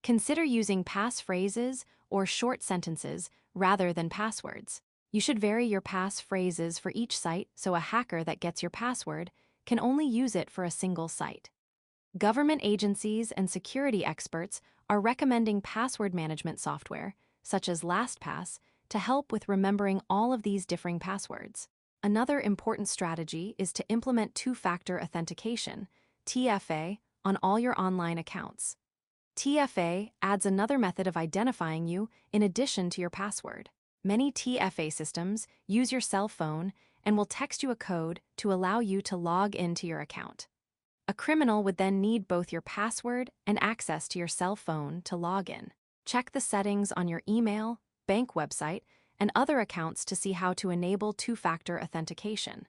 Consider using passphrases or short sentences rather than passwords. You should vary your passphrases for each site so a hacker that gets your password can only use it for a single site. Government agencies and security experts are recommending password management software, such as LastPass, to help with remembering all of these differing passwords. Another important strategy is to implement two-factor authentication, TFA, on all your online accounts. TFA adds another method of identifying you in addition to your password. Many TFA systems use your cell phone and will text you a code to allow you to log into your account. A criminal would then need both your password and access to your cell phone to log in. Check the settings on your email, bank website, and other accounts to see how to enable two-factor authentication.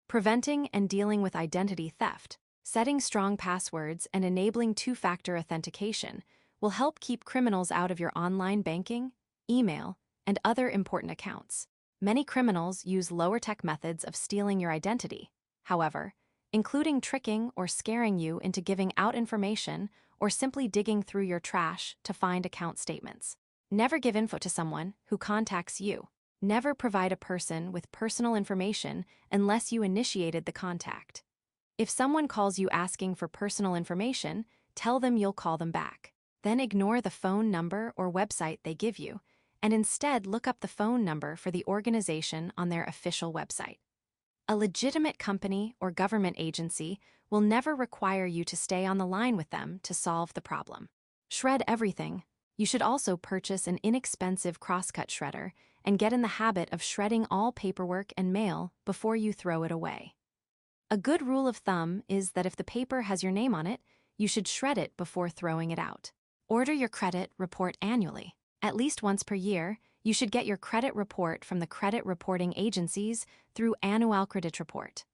Preventing and dealing with identity theft. Setting strong passwords and enabling two-factor authentication will help keep criminals out of your online banking, email, and other important accounts. Many criminals use lower-tech methods of stealing your identity, however, including tricking or scaring you into giving out information or simply digging through your trash to find account statements. Never give info to someone who contacts you. Never provide a person with personal information unless you initiated the contact. If someone calls you asking for personal information, tell them you'll call them back. Then ignore the phone number or website they give you, and instead look up the phone number for the organization on their official website. A legitimate company or government agency will never require you to stay on the line with them to solve the problem. Shred everything. You should also purchase an inexpensive crosscut shredder and get in the habit of shredding all paperwork and mail before you throw it away. A good rule of thumb is that if the paper has your name on it, you should shred it before throwing it out. Order your credit report annually. At least once per year, you should get your credit report from the credit reporting agencies through Annual Credit Report.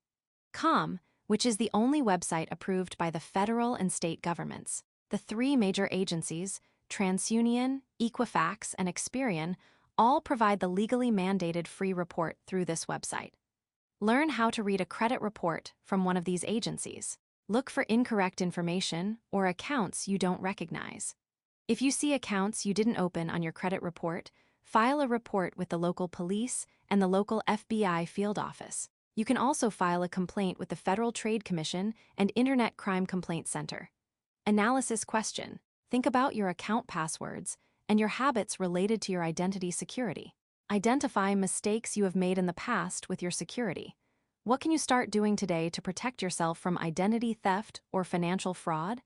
Com, which is the only website approved by the federal and state governments. The three major agencies, TransUnion, Equifax, and Experian, all provide the legally mandated free report through this website. Learn how to read a credit report from one of these agencies. Look for incorrect information or accounts you don't recognize. If you see accounts you didn't open on your credit report, file a report with the local police and the local FBI field office. You can also file a complaint with the Federal Trade Commission and Internet Crime Complaint Center. Analysis question. Think about your account passwords and your habits related to your identity security. Identify mistakes you have made in the past with your security. What can you start doing today to protect yourself from identity theft or financial fraud?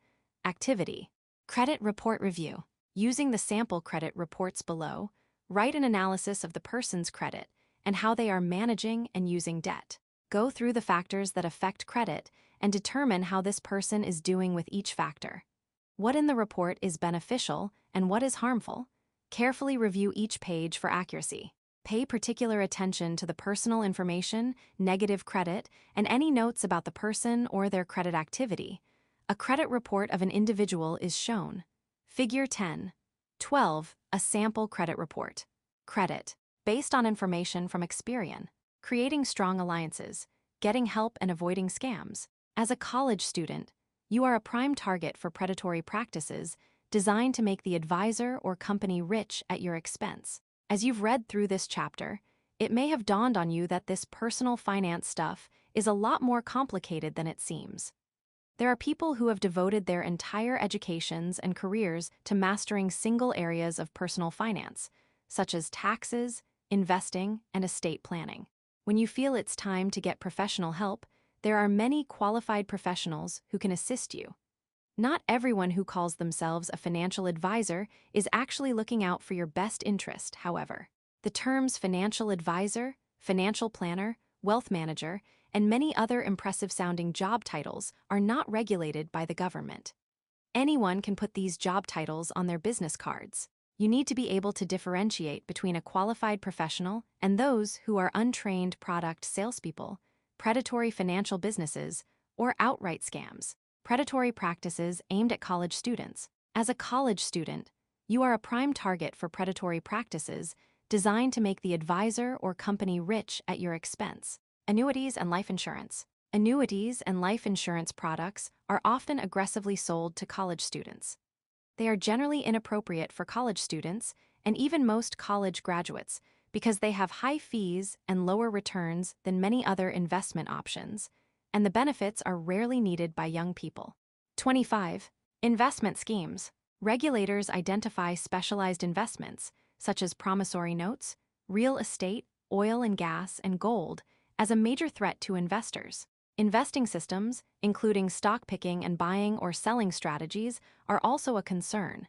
Activity. Credit report review. Using the sample credit reports below, write an analysis of the person's credit and how they are managing and using debt. Go through the factors that affect credit and determine how this person is doing with each factor. What in the report is beneficial and what is harmful? Carefully review each page for accuracy. Pay particular attention to the personal information, negative credit, and any notes about the person or their credit activity. A credit report of an individual is shown. Figure 10. 12. A sample credit report. Credit. Based on information from Experian. Creating strong alliances. Getting help and avoiding scams. As a college student, you are a prime target for predatory practices designed to make the advisor or company rich at your expense. As you've read through this chapter, it may have dawned on you that this personal finance stuff is a lot more complicated than it seems. There are people who have devoted their entire educations and careers to mastering single areas of personal finance, such as taxes, investing, and estate planning. When you feel it's time to get professional help, there are many qualified professionals who can assist you. Not everyone who calls themselves a financial advisor is actually looking out for your best interest, however. The terms financial advisor, financial planner, wealth manager, and many other impressive-sounding job titles are not regulated by the government. Anyone can put these job titles on their business cards. You need to be able to differentiate between a qualified professional and those who are untrained product salespeople, predatory financial businesses, or outright scams. Predatory practices aimed at college students. As a college student, you are a prime target for predatory practices designed to make the advisor or company rich at your expense. Annuities and life insurance. Annuities and life insurance products are often aggressively sold to college students. They are generally inappropriate for college students and even most college graduates because they have high fees and lower returns than many other investment options, and the benefits are rarely needed by young people. 25. Investment schemes. Regulators identify specialized investments, such as promissory notes, real estate, oil and gas, and gold, as a major threat to investors. Investing systems, including stock picking and buying or selling strategies, are also a concern.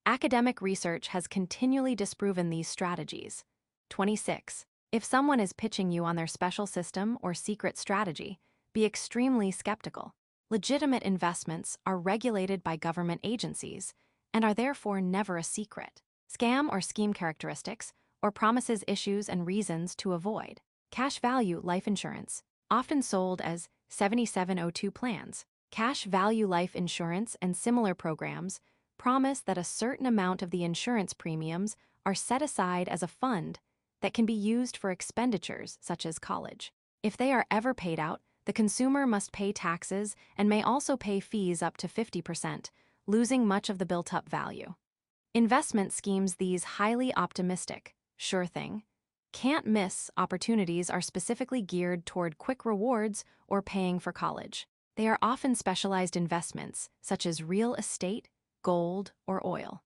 Academic research has continually disproven these strategies. 26. If someone is pitching you on their special system or secret strategy, be extremely skeptical. Legitimate investments are regulated by government agencies and are therefore never a secret. Scam or scheme characteristics, or promises, issues, and reasons to avoid. Cash value life insurance, often sold as 7702 plans. Cash value life insurance and similar programs promise that a certain amount of the insurance premiums are set aside as a fund that can be used for expenditures such as college. If they are ever paid out, the consumer must pay taxes and may also pay fees up to 50%, losing much of the built-up value. Investment schemes. These highly optimistic, sure thing, can't miss opportunities are specifically geared toward quick rewards or paying for college. They are often specialized investments, such as real estate, gold, or oil.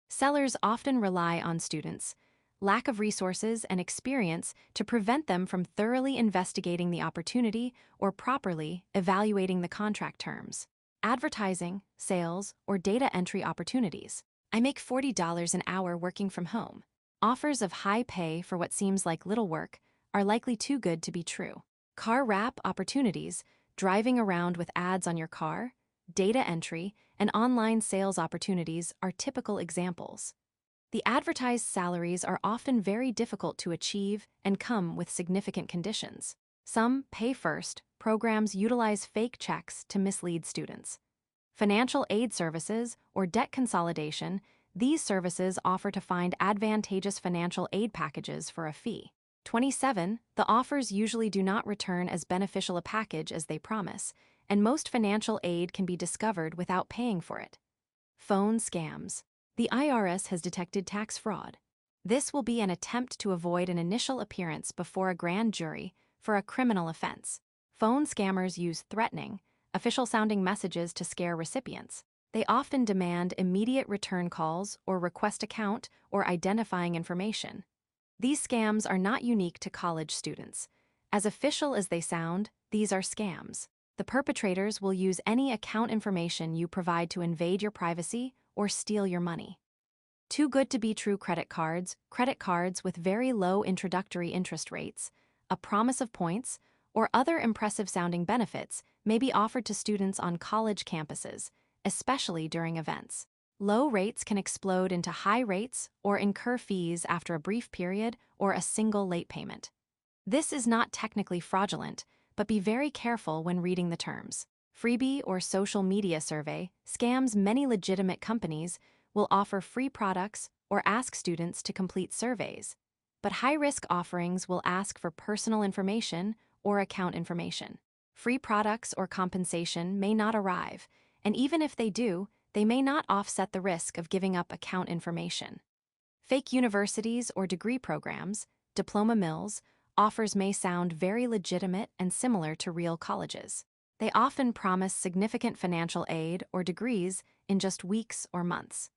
Sellers often rely on students' lack of resources and experience to prevent them from thoroughly investigating the opportunity or properly evaluating the contract terms. Advertising, sales, or data entry opportunities. I make $40 an hour working from home. Offers of high pay for what seems like little work are likely too good to be true. Car wrap opportunities, driving around with ads on your car, data entry, and online sales opportunities are typical examples. The advertised salaries are often very difficult to achieve and come with significant conditions. Some pay-first programs utilize fake checks to mislead students. Financial aid services or debt consolidation. These services offer to find advantageous financial aid packages for a fee. 27. The offers usually do not return as beneficial a package as they promise, and most financial aid can be discovered without paying for it. Phone scams. The IRS has detected tax fraud. This will be an attempt to avoid an initial appearance before a grand jury for a criminal offense. Phone scammers use threatening, official-sounding messages to scare recipients. They often demand immediate return calls or request account or identifying information. These scams are not unique to college students. As official as they sound, these are scams. The perpetrators will use any account information you provide to invade your privacy or steal your money. Too good to be true credit cards with very low introductory interest rates, a promise of points, or other impressive-sounding benefits may be offered to students on college campuses, especially during events. Low rates can explode into high rates or incur fees after a brief period or a single late payment. This is not technically fraudulent, but be very careful when reading the terms. Freebie or social media survey scams. Many legitimate companies will offer free products or ask students to complete surveys, but high-risk offerings will ask for personal information or account information. Free products or compensation may not arrive, and even if they do, they may not offset the risk of giving up account information. Fake universities or degree programs, diploma mills, offers may sound very legitimate and similar to real colleges. They often promise significant financial aid or degrees in just weeks or months.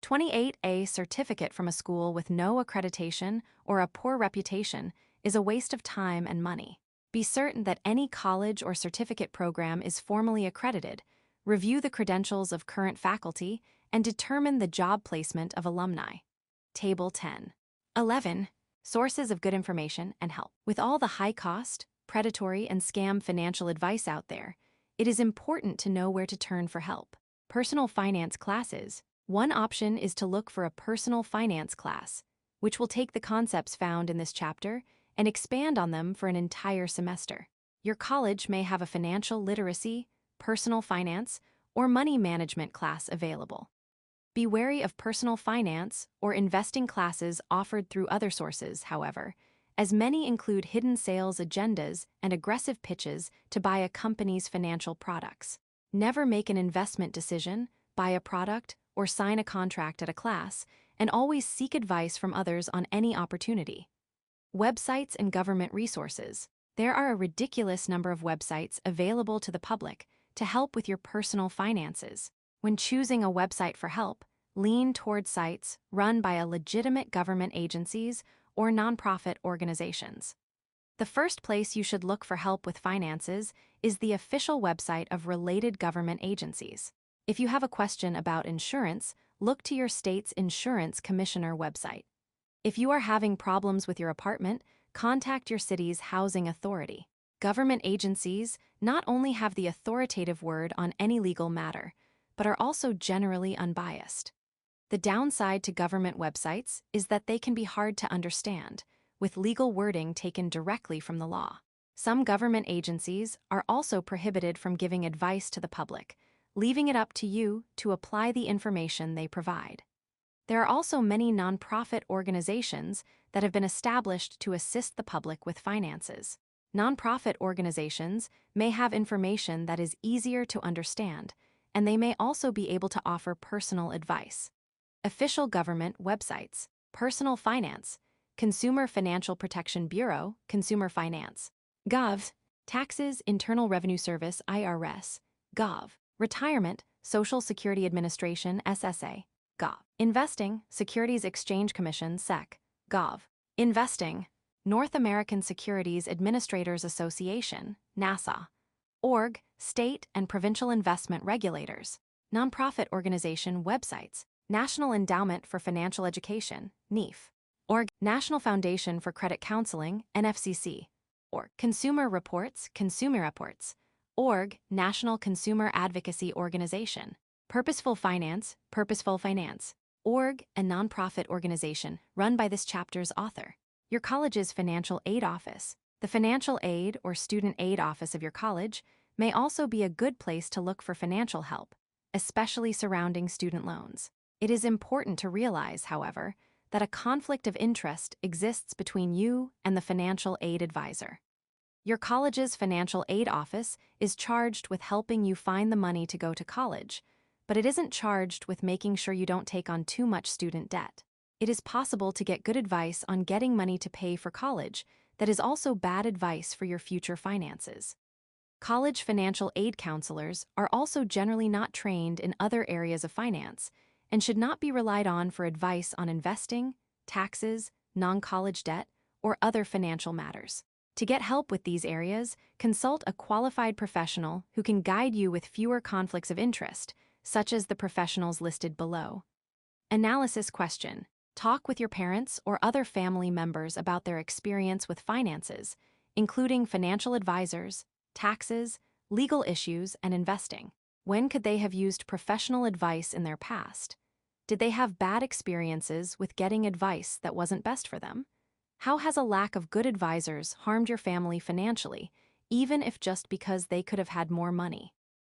28A certificate from a school with no accreditation or a poor reputation is a waste of time and money. Be certain that any college or certificate program is formally accredited, review the credentials of current faculty, and determine the job placement of alumni. Table 10. 11. Sources of good information and help. With all the high-cost, predatory, and scam financial advice out there, it is important to know where to turn for help. Personal finance classes. One option is to look for a personal finance class, which will take the concepts found in this chapter and expand on them for an entire semester. Your college may have a financial literacy, personal finance, or money management class available. Be wary of personal finance or investing classes offered through other sources, however, as many include hidden sales agendas and aggressive pitches to buy a company's financial products. Never make an investment decision, buy a product, or sign a contract at a class, and always seek advice from others on any opportunity. Websites and government resources. There are a ridiculous number of websites available to the public to help with your personal finances. When choosing a website for help, lean toward sites run by legitimate government agencies or nonprofit organizations. The first place you should look for help with finances is the official website of related government agencies. If you have a question about insurance, look to your state's insurance commissioner website. If you are having problems with your apartment, contact your city's housing authority. Government agencies not only have the authoritative word on any legal matter, but are also generally unbiased. The downside to government websites is that they can be hard to understand, with legal wording taken directly from the law. Some government agencies are also prohibited from giving advice to the public, leaving it up to you to apply the information they provide. There are also many nonprofit organizations that have been established to assist the public with finances. Nonprofit organizations may have information that is easier to understand, and they may also be able to offer personal advice. Official government websites. Personal finance. Consumer Financial Protection Bureau, Consumer Finance. Gov. Taxes, Internal Revenue Service, IRS. Gov. Retirement, Social Security Administration, SSA. Gov. Investing, Securities Exchange Commission, SEC. Gov. Investing, North American Securities Administrators Association, NASA. Org, State and Provincial Investment Regulators. Nonprofit organization websites. National Endowment for Financial Education, NEF. Org, National Foundation for Credit Counseling, NFCC. Org, Consumer Reports, Consumer Reports. Org, National Consumer Advocacy Organization. Purposeful Finance, Purposeful Finance. Org, a nonprofit organization run by this chapter's author. Your college's financial aid office. The financial aid or student aid office of your college may also be a good place to look for financial help, especially surrounding student loans. It is important to realize, however, that a conflict of interest exists between you and the financial aid advisor. Your college's financial aid office is charged with helping you find the money to go to college, but it isn't charged with making sure you don't take on too much student debt. It is possible to get good advice on getting money to pay for college that is also bad advice for your future finances. College financial aid counselors are also generally not trained in other areas of finance and should not be relied on for advice on investing, taxes, non-college debt, or other financial matters. To get help with these areas, consult a qualified professional who can guide you with fewer conflicts of interest, such as the professionals listed below. Analysis question. Talk with your parents or other family members about their experience with finances, including financial advisors, taxes, legal issues, and investing. When could they have used professional advice in their past? Did they have bad experiences with getting advice that wasn't best for them? How has a lack of good advisors harmed your family financially, even if just because they could have had more money?